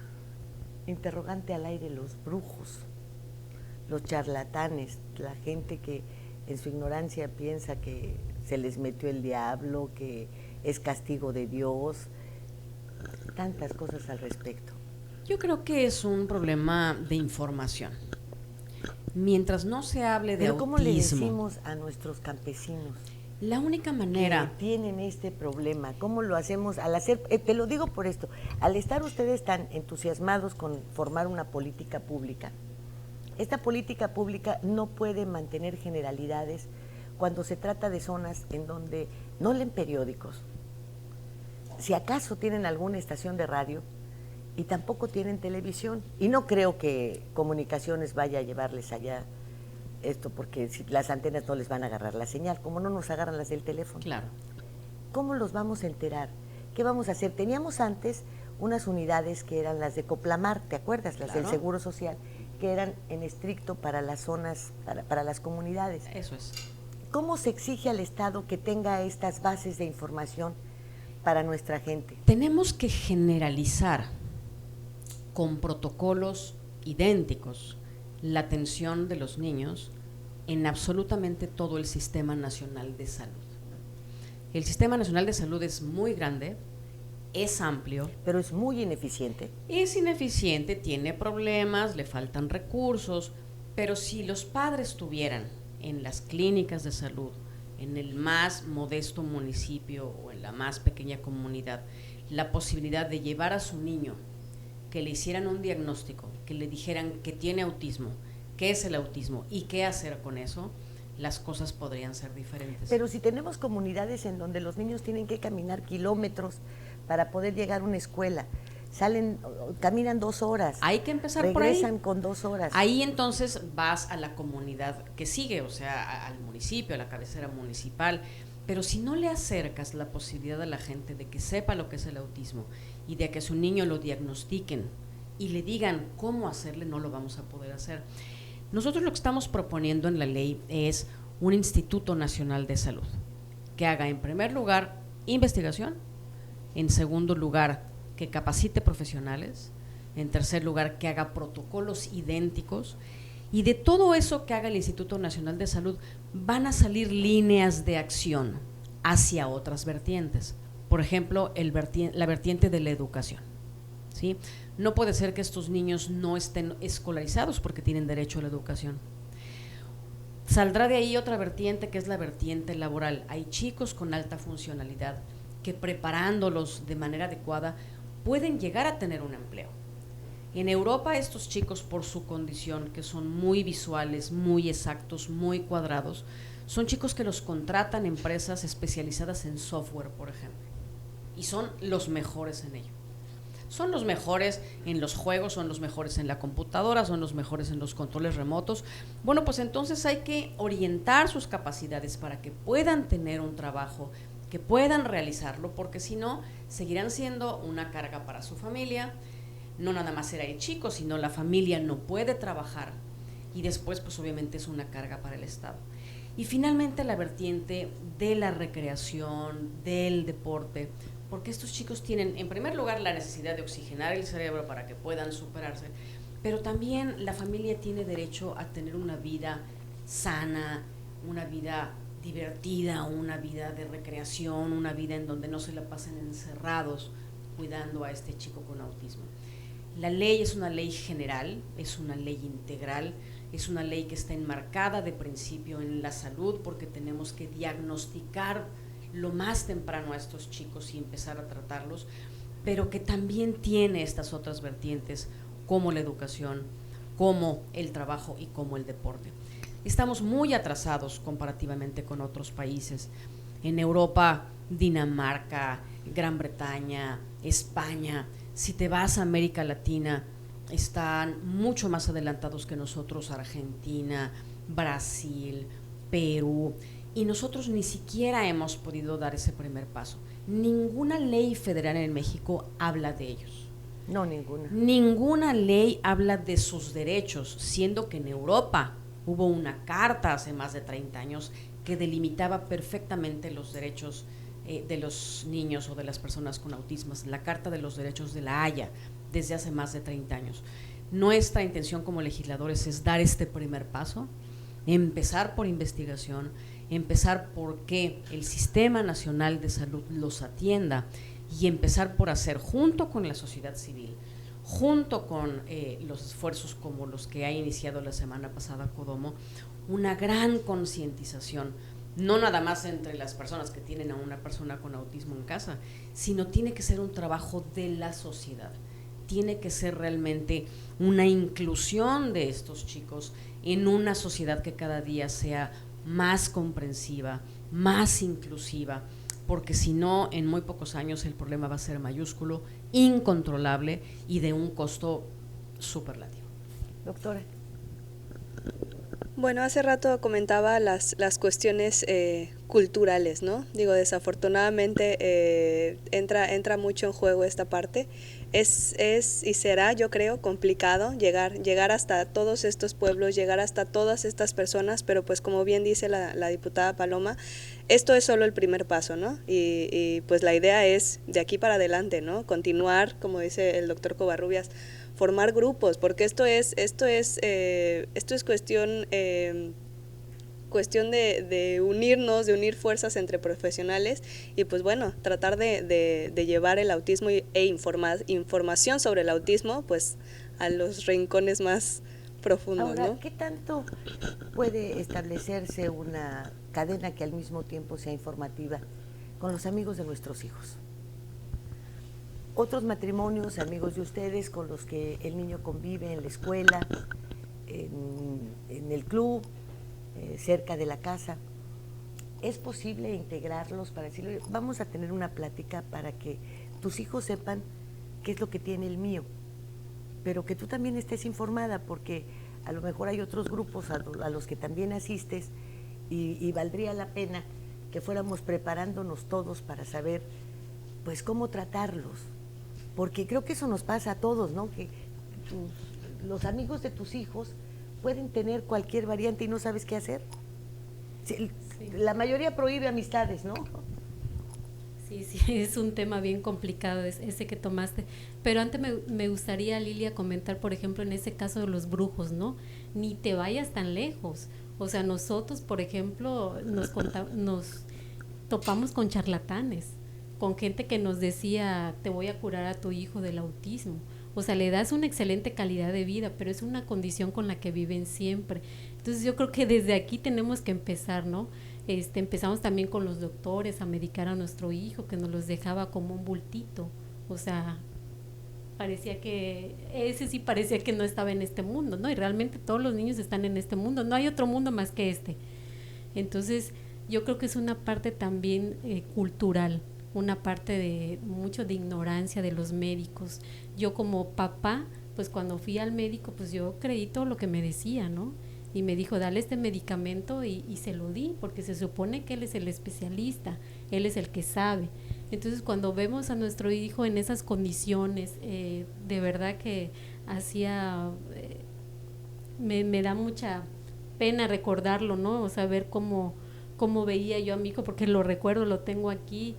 interrogante al aire, los brujos, los charlatanes, la gente que en su ignorancia piensa que se les metió el diablo, que es castigo de Dios, tantas cosas al respecto. Yo creo que es un problema de información. Mientras no se hable de Pero autismo. ¿cómo le decimos a nuestros campesinos? La única manera que tienen este problema, ¿cómo lo hacemos al hacer? Te lo digo por esto, al estar ustedes tan entusiasmados con formar una política pública, esta política pública no puede mantener generalidades cuando se trata de zonas en donde no leen periódicos, si acaso tienen alguna estación de radio y tampoco tienen televisión, y no creo que Comunicaciones vaya a llevarles allá esto, porque si las antenas no les van a agarrar la señal, como no nos agarran las del teléfono. Claro. ¿Cómo los vamos a enterar? ¿Qué vamos a hacer? Teníamos antes unas unidades que eran las de Coplamar, ¿te acuerdas? Las del Seguro Social, que eran en estricto para las zonas, para las comunidades. Eso es. ¿Cómo se exige al Estado que tenga estas bases de información para nuestra gente? Tenemos que generalizar con protocolos idénticos la atención de los niños en absolutamente todo el Sistema Nacional de Salud. El Sistema Nacional de Salud es muy grande, es amplio. Pero es muy ineficiente. Es ineficiente, tiene problemas, le faltan recursos, pero si los padres tuvieran en las clínicas de salud, en el más modesto municipio o en la más pequeña comunidad, la posibilidad de llevar a su niño, que le hicieran un diagnóstico, que le dijeran que tiene autismo, qué es el autismo y qué hacer con eso, las cosas podrían ser diferentes. Pero si tenemos comunidades en donde los niños tienen que caminar kilómetros para poder llegar a una escuela, caminan 2 horas. Hay que empezar por ahí. Regresan con 2 horas. Ahí entonces vas a la comunidad que sigue, o sea, al municipio, a la cabecera municipal. Pero si no le acercas la posibilidad a la gente de que sepa lo que es el autismo y de que a su niño lo diagnostiquen y le digan cómo hacerle, no lo vamos a poder hacer. Nosotros lo que estamos proponiendo en la ley es un Instituto Nacional de Salud que haga, en primer lugar, investigación, en segundo lugar, que capacite profesionales, en tercer lugar, que haga protocolos idénticos, y de todo eso que haga el Instituto Nacional de Salud van a salir líneas de acción hacia otras vertientes. Por ejemplo, la vertiente de la educación, ¿sí? No puede ser que estos niños no estén escolarizados porque tienen derecho a la educación. Saldrá de ahí otra vertiente que es la vertiente laboral. Hay chicos con alta funcionalidad que preparándolos de manera adecuada pueden llegar a tener un empleo. En Europa estos chicos, por su condición, que son muy visuales, muy exactos, muy cuadrados, son chicos que los contratan empresas especializadas en software, por ejemplo, y son los mejores en ello. Son los mejores en los juegos, son los mejores en la computadora, son los mejores en los controles remotos. Bueno, pues entonces hay que orientar sus capacidades para que puedan tener un trabajo, que puedan realizarlo, porque si no, seguirán siendo una carga para su familia. No nada más será el chico, sino la familia no puede trabajar y después pues obviamente es una carga para el Estado. Y finalmente la vertiente de la recreación, del deporte, porque estos chicos tienen en primer lugar la necesidad de oxigenar el cerebro para que puedan superarse, pero también la familia tiene derecho a tener una vida sana, una vida divertida, una vida de recreación, una vida en donde no se la pasen encerrados cuidando a este chico con autismo. La ley es una ley general, es una ley integral, es una ley que está enmarcada de principio en la salud porque tenemos que diagnosticar lo más temprano a estos chicos y empezar a tratarlos, pero que también tiene estas otras vertientes como la educación, como el trabajo y como el deporte. Estamos muy atrasados comparativamente con otros países. En Europa, Dinamarca, Gran Bretaña, España, si te vas a América Latina, están mucho más adelantados que nosotros, Argentina, Brasil, Perú, y nosotros ni siquiera hemos podido dar ese primer paso. Ninguna ley federal en México habla de ellos. No, ninguna. Ninguna ley habla de sus derechos, siendo que en Europa hubo una carta hace más de 30 años que delimitaba perfectamente los derechos de los niños o de las personas con autismo, la Carta de los Derechos de la Haya, desde hace más de 30 años. Nuestra intención como legisladores es dar este primer paso, empezar por investigación, empezar por que el Sistema Nacional de Salud los atienda y empezar por hacer, junto con la sociedad civil, junto con los esfuerzos como los que ha iniciado la semana pasada Codomo, una gran concientización, no nada más entre las personas que tienen a una persona con autismo en casa, sino tiene que ser un trabajo de la sociedad. Tiene que ser realmente una inclusión de estos chicos en una sociedad que cada día sea más comprensiva, más inclusiva, porque si no, en muy pocos años el problema va a ser mayúsculo, incontrolable y de un costo superlativo. Doctora. Bueno, hace rato comentaba las cuestiones culturales, ¿no? Digo, desafortunadamente entra mucho en juego esta parte. Es y será, yo creo, complicado llegar hasta todos estos pueblos, llegar hasta todas estas personas, pero pues como bien dice la diputada Paloma, esto es solo el primer paso, ¿no? Y pues la idea es de aquí para adelante, ¿no? Continuar, como dice el doctor Covarrubias, formar grupos, porque esto es cuestión de unirnos, de unir fuerzas entre profesionales y pues bueno, tratar de llevar el autismo e información sobre el autismo pues a los rincones más profundos. Ahora, ¿no? ¿qué tanto puede establecerse una cadena que al mismo tiempo sea informativa con los amigos de nuestros hijos? Otros matrimonios, amigos de ustedes con los que el niño convive en la escuela, en el club, cerca de la casa, ¿es posible integrarlos para decirle, vamos a tener una plática para que tus hijos sepan qué es lo que tiene el mío, pero que tú también estés informada, porque a lo mejor hay otros grupos a los que también asistes y valdría la pena que fuéramos preparándonos todos para saber pues cómo tratarlos, porque creo que eso nos pasa a todos, ¿no? Que los amigos de tus hijos pueden tener cualquier variante y no sabes qué hacer. Sí. La mayoría prohíbe amistades, ¿no? Sí, es un tema bien complicado ese que tomaste. Pero antes me gustaría, Lilia, comentar, por ejemplo, en ese caso de los brujos, ¿no? Ni te vayas tan lejos. O sea, nosotros, por ejemplo, nos topamos con charlatanes, con gente que nos decía, te voy a curar a tu hijo del autismo. O sea, le das una excelente calidad de vida, pero es una condición con la que viven siempre. Entonces yo creo que desde aquí tenemos que empezar, ¿no? Empezamos también con los doctores a medicar a nuestro hijo, que nos los dejaba como un bultito. O sea, parecía que no estaba en este mundo, ¿no? Y realmente todos los niños están en este mundo, no hay otro mundo más que este. Entonces yo creo que es una parte también cultural, una parte de mucho de ignorancia de los médicos. Yo como papá, pues cuando fui al médico, pues yo creí todo lo que me decía, ¿no? Y me dijo, dale este medicamento y se lo di, porque se supone que él es el especialista, él es el que sabe. Entonces cuando vemos a nuestro hijo en esas condiciones, de verdad que me da mucha pena recordarlo, ¿no? O sea, ver cómo veía yo a mi hijo, porque lo recuerdo, lo tengo aquí,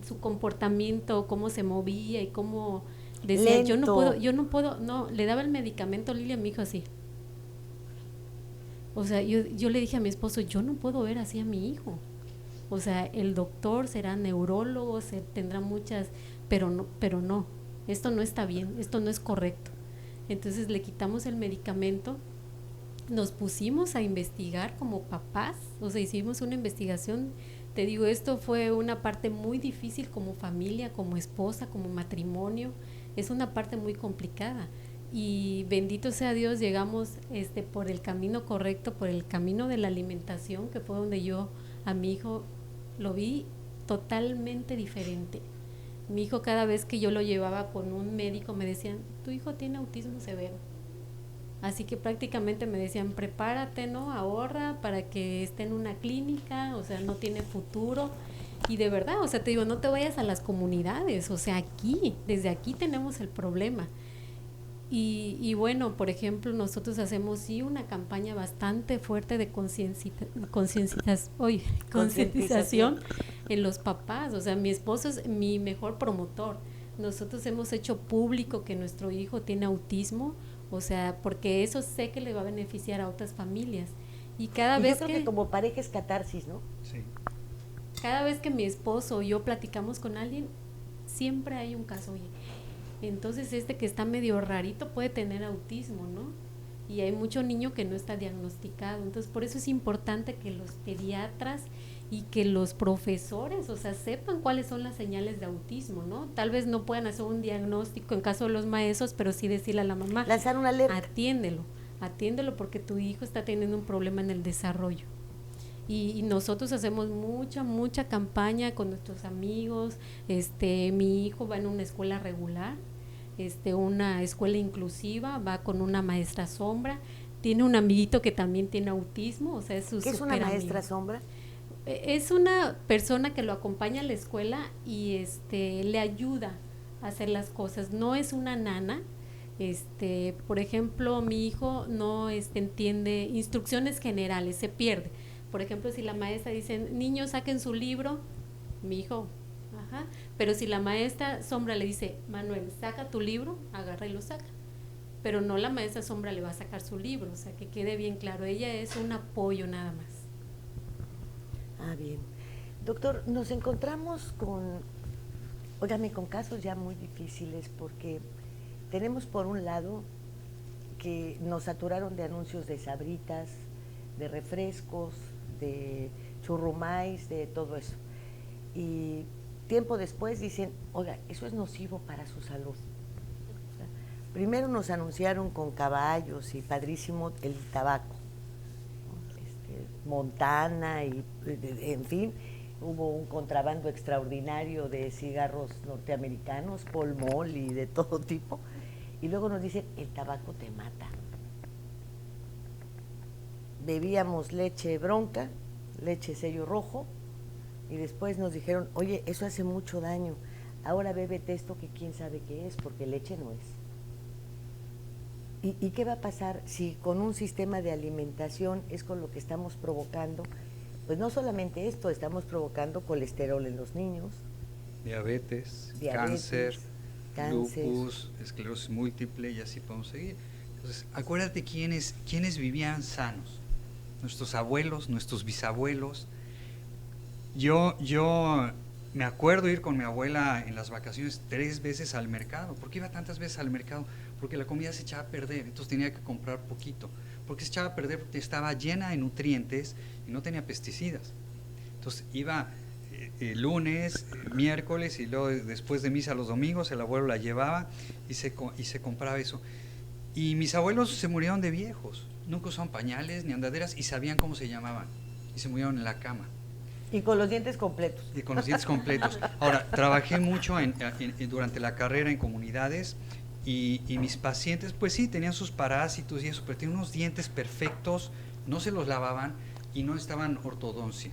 su comportamiento, cómo se movía y cómo decía, yo no puedo, le daba el medicamento a Lilia, a mi hijo así. O sea, yo le dije a mi esposo, yo no puedo ver así a mi hijo. O sea, el doctor será neurólogo, tendrá muchas, pero no, esto no está bien, esto no es correcto. Entonces le quitamos el medicamento, nos pusimos a investigar como papás, o sea, hicimos una investigación. Te digo, esto fue una parte muy difícil como familia, como esposa, como matrimonio, es una parte muy complicada. Y bendito sea Dios, llegamos por el camino correcto, por el camino de la alimentación, que fue donde yo a mi hijo lo vi totalmente diferente. Mi hijo, cada vez que yo lo llevaba con un médico, me decían, tu hijo tiene autismo severo. Así que prácticamente me decían, prepárate, ¿no? Ahorra para que esté en una clínica, o sea, no tiene futuro. Y de verdad, o sea, te digo, no te vayas a las comunidades, o sea, desde aquí tenemos el problema. Y bueno, por ejemplo, nosotros hacemos sí una campaña bastante fuerte de concientización en los papás. O sea, mi esposo es mi mejor promotor. Nosotros hemos hecho público que nuestro hijo tiene autismo, o sea, porque eso sé que le va a beneficiar a otras familias. Y cada vez yo creo que como pareja es catarsis, ¿no? Sí. Cada vez que mi esposo o yo platicamos con alguien, siempre hay un caso, oye, entonces que está medio rarito puede tener autismo, ¿no? Y hay mucho niño que no está diagnosticado. Entonces, por eso es importante que los pediatras y que los profesores, o sea, sepan cuáles son las señales de autismo, ¿no? Tal vez no puedan hacer un diagnóstico en caso de los maestros, pero sí decirle a la mamá, lanzar una alerta. Atiéndelo porque tu hijo está teniendo un problema en el desarrollo. Y nosotros hacemos mucha campaña con nuestros amigos. Mi hijo va en una escuela regular, una escuela inclusiva, va con una maestra sombra, tiene un amiguito que también tiene autismo, o sea, es su ¿Qué es una maestra sombra? Es una persona que lo acompaña a la escuela y le ayuda a hacer las cosas, no es una nana. Por ejemplo, mi hijo no entiende instrucciones generales, se pierde. Por ejemplo, si la maestra dice, niños saquen su libro, mi hijo, ajá, pero si la maestra sombra le dice, Manuel, saca tu libro, agarra y lo saca, pero no la maestra sombra le va a sacar su libro, o sea, que quede bien claro, ella es un apoyo nada más. Ah, bien. Doctor, nos encontramos con casos ya muy difíciles porque tenemos por un lado que nos saturaron de anuncios de sabritas, de refrescos, de churrumais, de todo eso. Y tiempo después dicen, oiga, eso es nocivo para su salud. O sea, primero nos anunciaron con caballos y padrísimo el tabaco, ¿no? Montana y en fin, hubo un contrabando extraordinario de cigarros norteamericanos, Pall Mall y de todo tipo. Y luego nos dicen, el tabaco te mata. Bebíamos leche bronca, leche sello rojo, y después nos dijeron, oye, eso hace mucho daño, ahora bébete esto que quién sabe qué es, porque leche no es. ¿Y qué va a pasar si con un sistema de alimentación es con lo que estamos provocando? Pues no solamente esto, estamos provocando colesterol en los niños. Diabetes, cáncer, lupus, esclerosis múltiple, y así podemos seguir. Entonces, acuérdate quiénes vivían sanos. Nuestros abuelos, nuestros bisabuelos. Yo me acuerdo ir con mi abuela en las vacaciones 3 veces al mercado. ¿Por qué iba tantas veces al mercado? Porque la comida se echaba a perder, entonces tenía que comprar poquito. ¿Por qué se echaba a perder? Porque estaba llena de nutrientes y no tenía pesticidas. Entonces iba lunes, miércoles y luego después de misa los domingos, el abuelo la llevaba y se compraba eso. Y mis abuelos se murieron de viejos, nunca usaban pañales ni andaderas y sabían cómo se llamaban y se murieron en la cama. Y con los dientes completos. Y con los dientes completos. Ahora, trabajé mucho durante la carrera en comunidades y mis pacientes, pues sí, tenían sus parásitos y eso, pero tenían unos dientes perfectos, no se los lavaban y no estaban ortodoncia.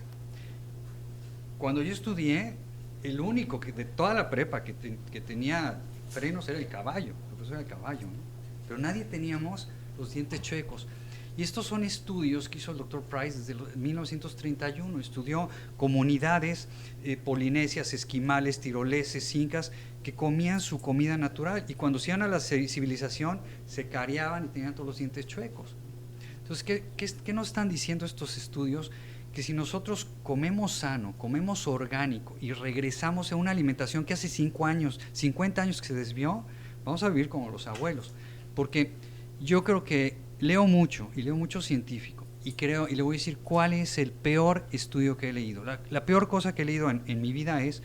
Cuando yo estudié, el único de toda la prepa que tenía frenos era el caballo, el profesor era el caballo, ¿no? Pero nadie teníamos los dientes chuecos. Y estos son estudios que hizo el doctor Price desde 1931, estudió comunidades polinesias, esquimales, tiroleses, incas, que comían su comida natural y cuando se iban a la civilización se careaban y tenían todos los dientes chuecos. Entonces, ¿qué nos están diciendo estos estudios? Que si nosotros comemos sano, comemos orgánico y regresamos a una alimentación que hace 5 años, 50 años que se desvió, vamos a vivir como los abuelos. Porque yo creo que leo mucho científico y le voy a decir cuál es el peor estudio que he leído. La peor cosa que he leído en mi vida es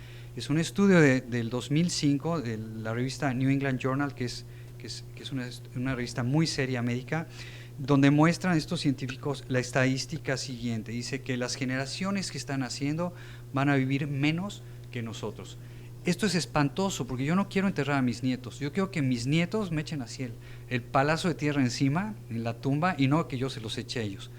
un estudio del 2005 de la revista New England Journal, que es una revista muy seria médica, donde muestran estos científicos la estadística siguiente. Dice que las generaciones que están naciendo van a vivir menos que nosotros. Esto es espantoso porque yo no quiero enterrar a mis nietos. Yo quiero que mis nietos me echen así el palazo de tierra encima, en la tumba, y no que yo se los eche a ellos.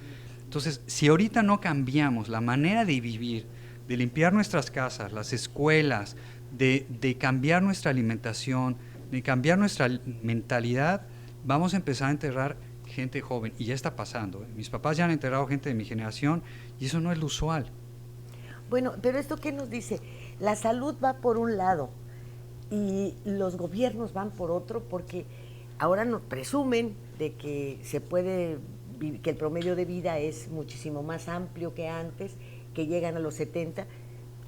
Entonces, si ahorita no cambiamos la manera de vivir, de limpiar nuestras casas, las escuelas, de cambiar nuestra alimentación, de cambiar nuestra mentalidad, vamos a empezar a enterrar gente joven, y ya está pasando. Mis papás ya han enterrado gente de mi generación, y eso no es lo usual. Bueno, pero ¿esto qué nos dice? La salud va por un lado y los gobiernos van por otro, porque ahora nos presumen de que se puede, que el promedio de vida es muchísimo más amplio que antes, que llegan a los 70.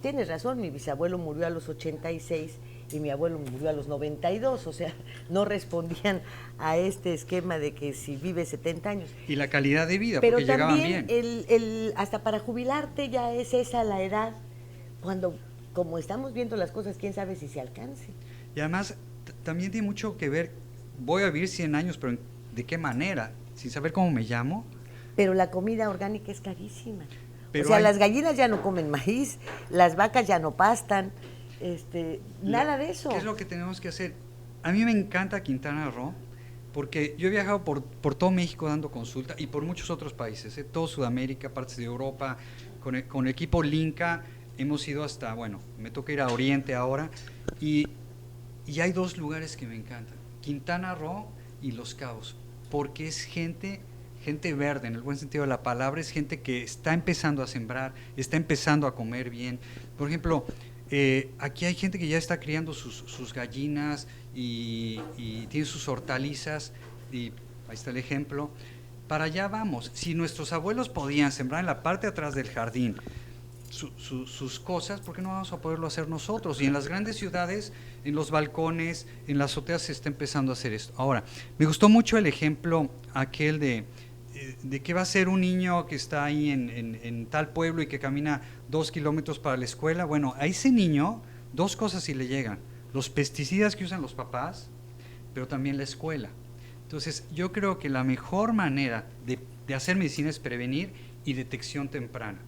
Tienes razón, mi bisabuelo murió a los 86 y mi abuelo murió a los 92, o sea, no respondían a este esquema de que si vive 70 años. Y la calidad de vida, pero porque llegaban bien. También hasta para jubilarte ya es esa la edad, cuando, como estamos viendo las cosas, quién sabe si se alcance. Y además, también tiene mucho que ver, voy a vivir 100 años, pero ¿de qué manera? Sin saber cómo me llamo. Pero la comida orgánica es carísima. Pero o sea, las gallinas ya no comen maíz, las vacas ya no pastan, nada de eso. ¿Qué es lo que tenemos que hacer? A mí me encanta Quintana Roo, porque yo he viajado por todo México dando consulta y por muchos otros países, todo Sudamérica, partes de Europa, con el equipo Linca hemos ido hasta, bueno, me toca ir a Oriente ahora, y hay dos lugares que me encantan, Quintana Roo y Los Cabos, porque es gente verde, en el buen sentido de la palabra, es gente que está empezando a sembrar, está empezando a comer bien. Por ejemplo, aquí hay gente que ya está criando sus gallinas y tiene sus hortalizas, y ahí está el ejemplo. Para allá vamos. Si nuestros abuelos podían sembrar en la parte de atrás del jardín sus cosas, ¿por qué no vamos a poderlo hacer nosotros? Y en las grandes ciudades, en los balcones, en las azoteas se está empezando a hacer esto. Ahora, me gustó mucho el ejemplo aquel de qué va a ser un niño que está ahí en tal pueblo y que camina 2 kilómetros para la escuela. Bueno, a ese niño, dos cosas sí le llegan: los pesticidas que usan los papás, pero también la escuela. Entonces, yo creo que la mejor manera de hacer medicina es prevenir y detección temprana.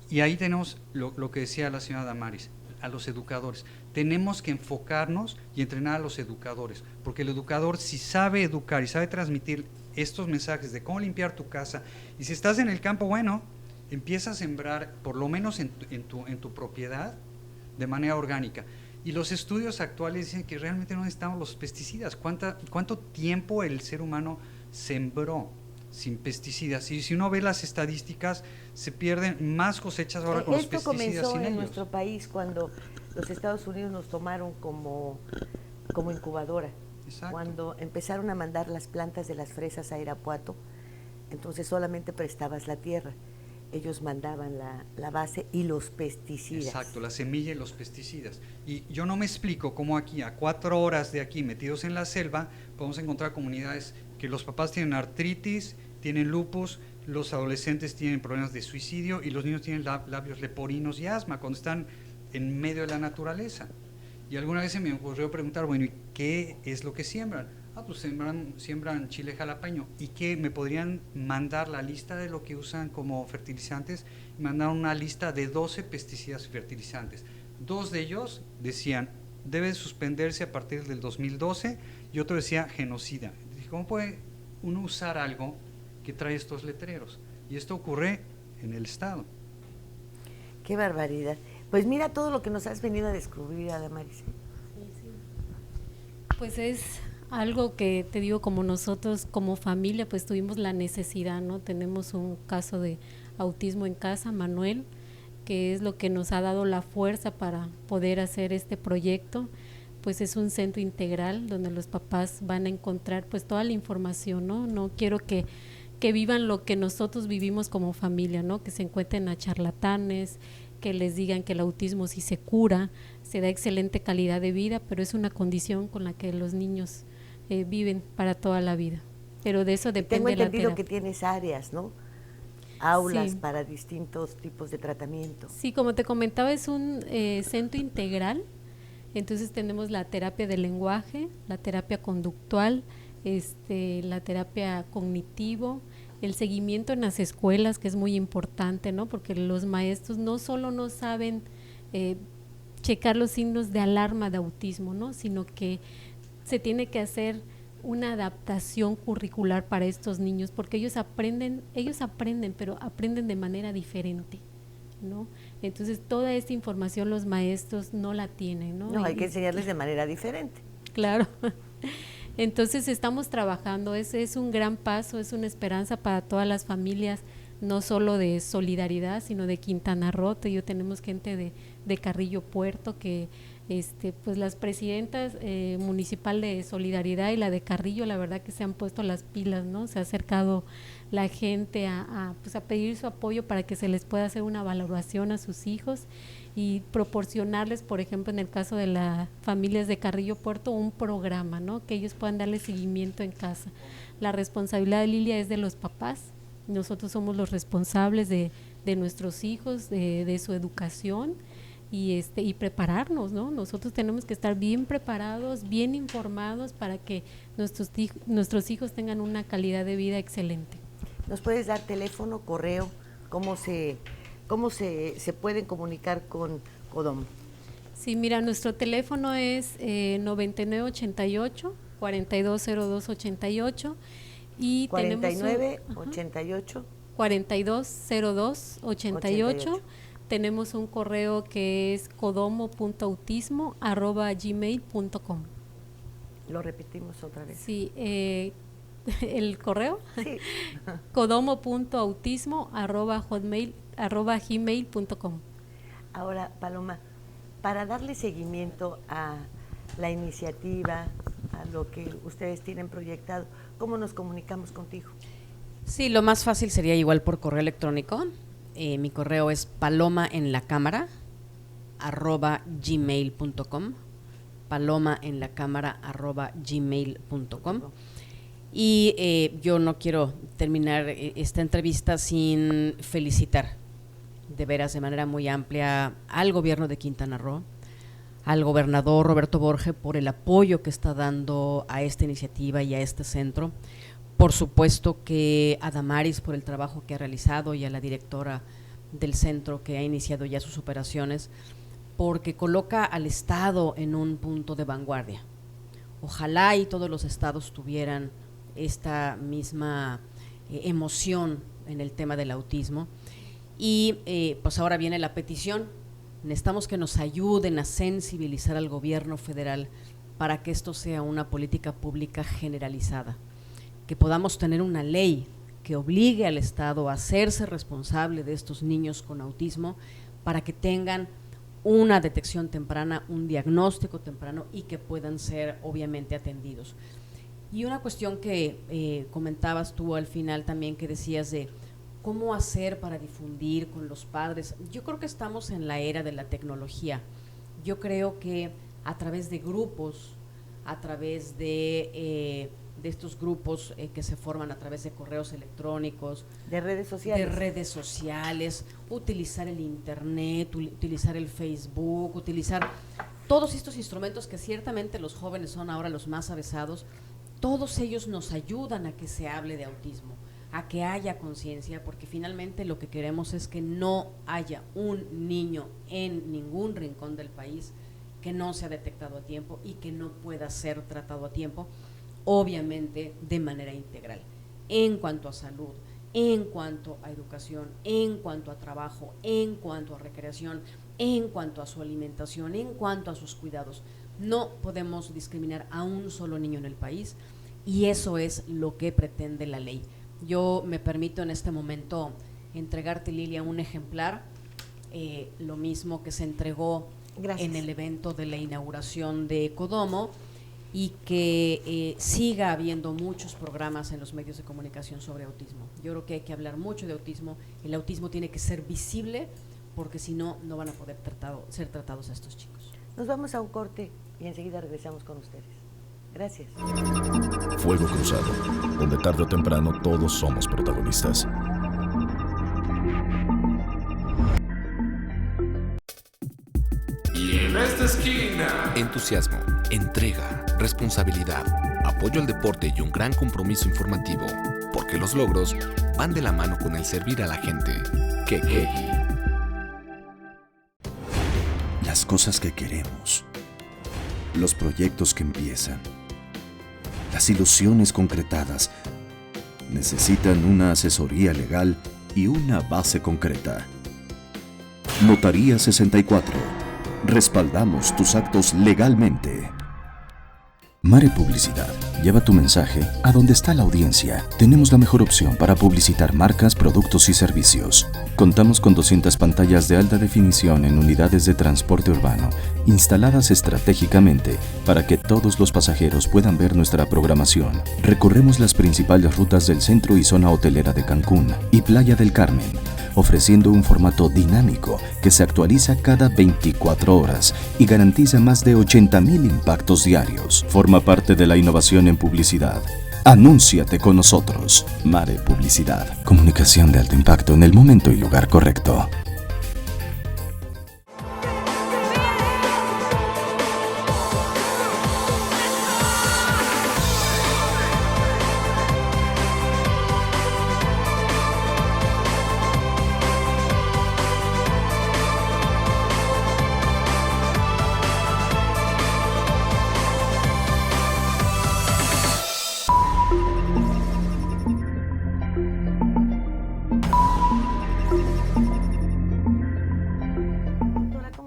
Y ahí tenemos lo que decía la señora Damaris, a los educadores. Tenemos que enfocarnos y entrenar a los educadores, porque el educador, si sabe educar y sabe transmitir estos mensajes de cómo limpiar tu casa, y si estás en el campo, bueno, empieza a sembrar por lo menos en tu propiedad de manera orgánica. Y los estudios actuales dicen que realmente no necesitamos los pesticidas. ¿Cuánto tiempo el ser humano sembró sin pesticidas? Y si uno ve las estadísticas, se pierden más cosechas ahora con los pesticidas. Esto comenzó sin en ellos. nuestro país cuando los Estados Unidos nos tomaron como incubadora. Exacto. Cuando empezaron a mandar las plantas de las fresas a Irapuato, entonces solamente prestabas la tierra. Ellos mandaban la base y los pesticidas. Exacto, la semilla y los pesticidas. Y yo no me explico cómo aquí, a 4 horas de aquí, metidos en la selva, podemos encontrar comunidades que los papás tienen artritis, tienen lupus, los adolescentes tienen problemas de suicidio y los niños tienen labios leporinos y asma cuando están en medio de la naturaleza. Y alguna vez se me ocurrió preguntar, bueno, ¿y qué es lo que siembran? Pues siembran chile jalapeño. ¿Y qué? ¿Me podrían mandar la lista de lo que usan como fertilizantes? Me mandaron una lista de 12 pesticidas y fertilizantes. 2 de ellos decían, debe suspenderse a partir del 2012, y otro decía genocida. Dije, ¿cómo puede uno usar algo que trae estos letreros? Y esto ocurre en el estado. Qué barbaridad. Pues mira todo lo que nos has venido a descubrir, Damaris. Pues es algo que te digo, como nosotros como familia pues tuvimos la necesidad, ¿no? Tenemos un caso de autismo en casa, Manuel, que es lo que nos ha dado la fuerza para poder hacer este proyecto. Pues es un centro integral donde los papás van a encontrar pues toda la información, ¿no? No quiero que vivan lo que nosotros vivimos como familia, ¿no? Que se encuentren a charlatanes, que les digan que el autismo sí se cura, se da excelente calidad de vida, pero es una condición con la que los niños viven para toda la vida. Pero de eso depende la terapia. Tengo entendido que tienes áreas, ¿no? Aulas para distintos tipos de tratamiento. Sí, como te comentaba, es un centro integral. Entonces tenemos la terapia del lenguaje, la terapia conductual, la terapia cognitivo, el seguimiento en las escuelas, que es muy importante, ¿no? Porque los maestros no solo no saben checar los signos de alarma de autismo, ¿no? Sino que se tiene que hacer una adaptación curricular para estos niños, porque ellos aprenden, pero aprenden de manera diferente, ¿no? Entonces toda esta información los maestros no la tienen, ¿no? No, hay que enseñarles de manera diferente. Claro. Entonces estamos trabajando, es un gran paso, es una esperanza para todas las familias, no solo de Solidaridad, sino de Quintana Roo. Tenemos gente de Carrillo Puerto que pues las presidentas municipal de Solidaridad y la de Carrillo, la verdad que se han puesto las pilas, ¿no? Se ha acercado la gente a pedir su apoyo para que se les pueda hacer una valoración a sus hijos y proporcionarles, por ejemplo, en el caso de las familias de Carrillo Puerto, un programa, ¿no? Que ellos puedan darle seguimiento en casa. La responsabilidad de Lilia es de los papás, nosotros somos los responsables de nuestros hijos, de su educación y prepararnos, ¿no? Nosotros tenemos que estar bien preparados, bien informados para que nuestros hijos tengan una calidad de vida excelente. ¿Nos puedes dar teléfono, correo, cómo se pueden comunicar con Codomo? Sí, mira, nuestro teléfono es 9988-420288 y 4988 420288. Tenemos un correo que es codomo.autismo@gmail.com. Lo repetimos otra vez. Sí, el correo, sí. codomo.autismo@gmail.com. Ahora, Paloma, para darle seguimiento a la iniciativa, a lo que ustedes tienen proyectado, ¿cómo nos comunicamos contigo? Sí, lo más fácil sería igual por correo electrónico. Mi correo es palomaenlacámara@gmail.com, palomaenlacámara@gmail.com. Y yo no quiero terminar esta entrevista sin felicitar de veras de manera muy amplia al gobierno de Quintana Roo, al gobernador Roberto Borge por el apoyo que está dando a esta iniciativa y a este centro. Por supuesto que a Damaris por el trabajo que ha realizado y a la directora del centro que ha iniciado ya sus operaciones, porque coloca al Estado en un punto de vanguardia. Ojalá y todos los estados tuvieran esta misma emoción en el tema del autismo. Y pues ahora viene la petición. Necesitamos que nos ayuden a sensibilizar al gobierno federal para que esto sea una política pública generalizada, que podamos tener una ley que obligue al Estado a hacerse responsable de estos niños con autismo para que tengan una detección temprana, un diagnóstico temprano y que puedan ser obviamente atendidos. Y una cuestión que comentabas tú al final también, que decías de cómo hacer para difundir con los padres. Yo creo que estamos en la era de la tecnología. Yo creo que a través de grupos, a través de estos grupos que se forman a través de correos electrónicos, de redes sociales, utilizar el internet, utilizar el Facebook, utilizar todos estos instrumentos que ciertamente los jóvenes son ahora los más avesados. Todos ellos nos ayudan a que se hable de autismo, a que haya conciencia, porque finalmente lo que queremos es que no haya un niño en ningún rincón del país que no sea detectado a tiempo y que no pueda ser tratado a tiempo, obviamente de manera integral, en cuanto a salud, en cuanto a educación, en cuanto a trabajo, en cuanto a recreación, en cuanto a su alimentación, en cuanto a sus cuidados. No podemos discriminar a un solo niño en el país y eso es lo que pretende la ley. Yo me permito en este momento entregarte, Lilia, un ejemplar, lo mismo que se entregó en el evento de la inauguración de Codomo, y que siga habiendo muchos programas en los medios de comunicación sobre autismo. Yo creo que hay que hablar mucho de autismo. El autismo tiene que ser visible, porque si no, no van a poder ser tratados a estos chicos. Nos vamos a un corte y enseguida regresamos con ustedes. Gracias. Fuego Cruzado, donde tarde o temprano todos somos protagonistas. Y en esta esquina, entusiasmo, entrega, responsabilidad, apoyo al deporte y un gran compromiso informativo, porque los logros van de la mano con el servir a la gente. Kekegi. Las cosas que queremos, los proyectos que empiezan, las ilusiones concretadas, necesitan una asesoría legal y una base concreta. Notaría 64. Respaldamos tus actos legalmente. Mare Publicidad. Lleva tu mensaje a donde está la audiencia. Tenemos la mejor opción para publicitar marcas, productos y servicios. Contamos con 200 pantallas de alta definición en unidades de transporte urbano, instaladas estratégicamente para que todos los pasajeros puedan ver nuestra programación. Recorremos las principales rutas del centro y zona hotelera de Cancún y Playa del Carmen, ofreciendo un formato dinámico que se actualiza cada 24 horas y garantiza más de 80,000 impactos diarios. Forma parte de la innovación en publicidad. Anúnciate con nosotros. Mare Publicidad. Comunicación de alto impacto en el momento y lugar correcto.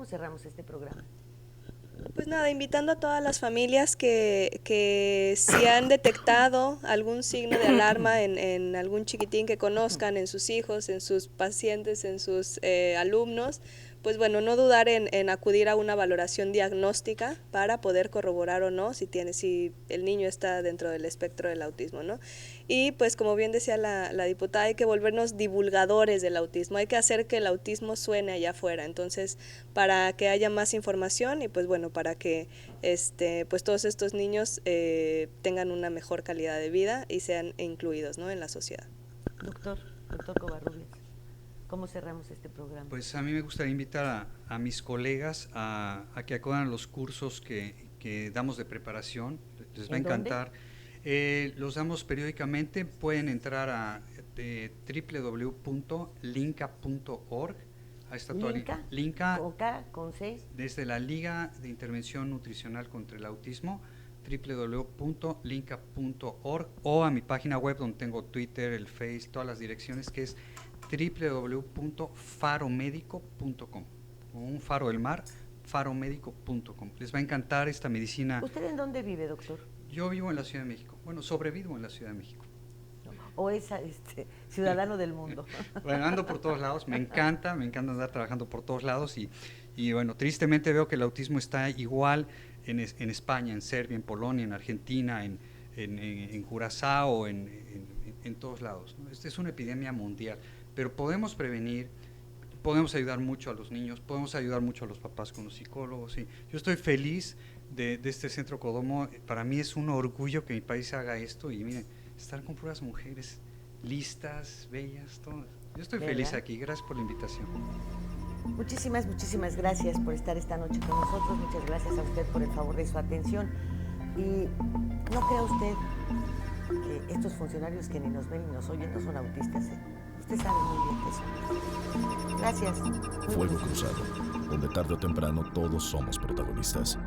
Cerramos este programa. Pues nada, invitando a todas las familias que si han detectado algún signo de alarma en algún chiquitín que conozcan, en sus hijos, en sus pacientes, en sus alumnos, pues bueno, no dudar en acudir a una valoración diagnóstica para poder corroborar o no si el niño está dentro del espectro del autismo, ¿no? Y pues como bien decía la diputada, hay que volvernos divulgadores del autismo, hay que hacer que el autismo suene allá afuera, entonces para que haya más información y pues bueno, para que pues todos estos niños tengan una mejor calidad de vida y sean incluidos, ¿no?, en la sociedad. Doctor Covarrubias, ¿cómo cerramos este programa? Pues a mí me gustaría invitar a mis colegas a que acudan a los cursos que damos de preparación, les va a encantar. Los damos periódicamente, pueden entrar a www.linca.org. Ahí está todo. Linca, con K, con C. Desde la Liga de Intervención Nutricional contra el Autismo, www.linca.org, o a mi página web donde tengo Twitter, el Face, todas las direcciones, que es www.faromedico.com, un faro del mar, faromedico.com. Les va a encantar esta medicina. ¿Usted en dónde vive, doctor? Yo vivo en la Ciudad de México. Bueno, sobrevivo en la Ciudad de México. ¿O es ciudadano del mundo? Bueno, ando por todos lados, me encanta andar trabajando por todos lados y bueno, tristemente veo que el autismo está igual en España, en Serbia, en Polonia, en Argentina, en Curazao, en todos lados, ¿no? Esta es una epidemia mundial, pero podemos prevenir, podemos ayudar mucho a los niños, podemos ayudar mucho a los papás con los psicólogos. Sí. Yo estoy feliz de este Centro Codomo, para mí es un orgullo que mi país haga esto y miren, estar con puras mujeres listas, bellas, todas. Yo estoy feliz aquí, gracias por la invitación. Muchísimas gracias por estar esta noche con nosotros, muchas gracias a usted por el favor de su atención. Y no crea usted que estos funcionarios que ni nos ven ni nos oyen no son autistas, ¿eh? Usted sabe muy bien que son. Gracias. Fuego Cruzado, donde tarde o temprano todos somos protagonistas.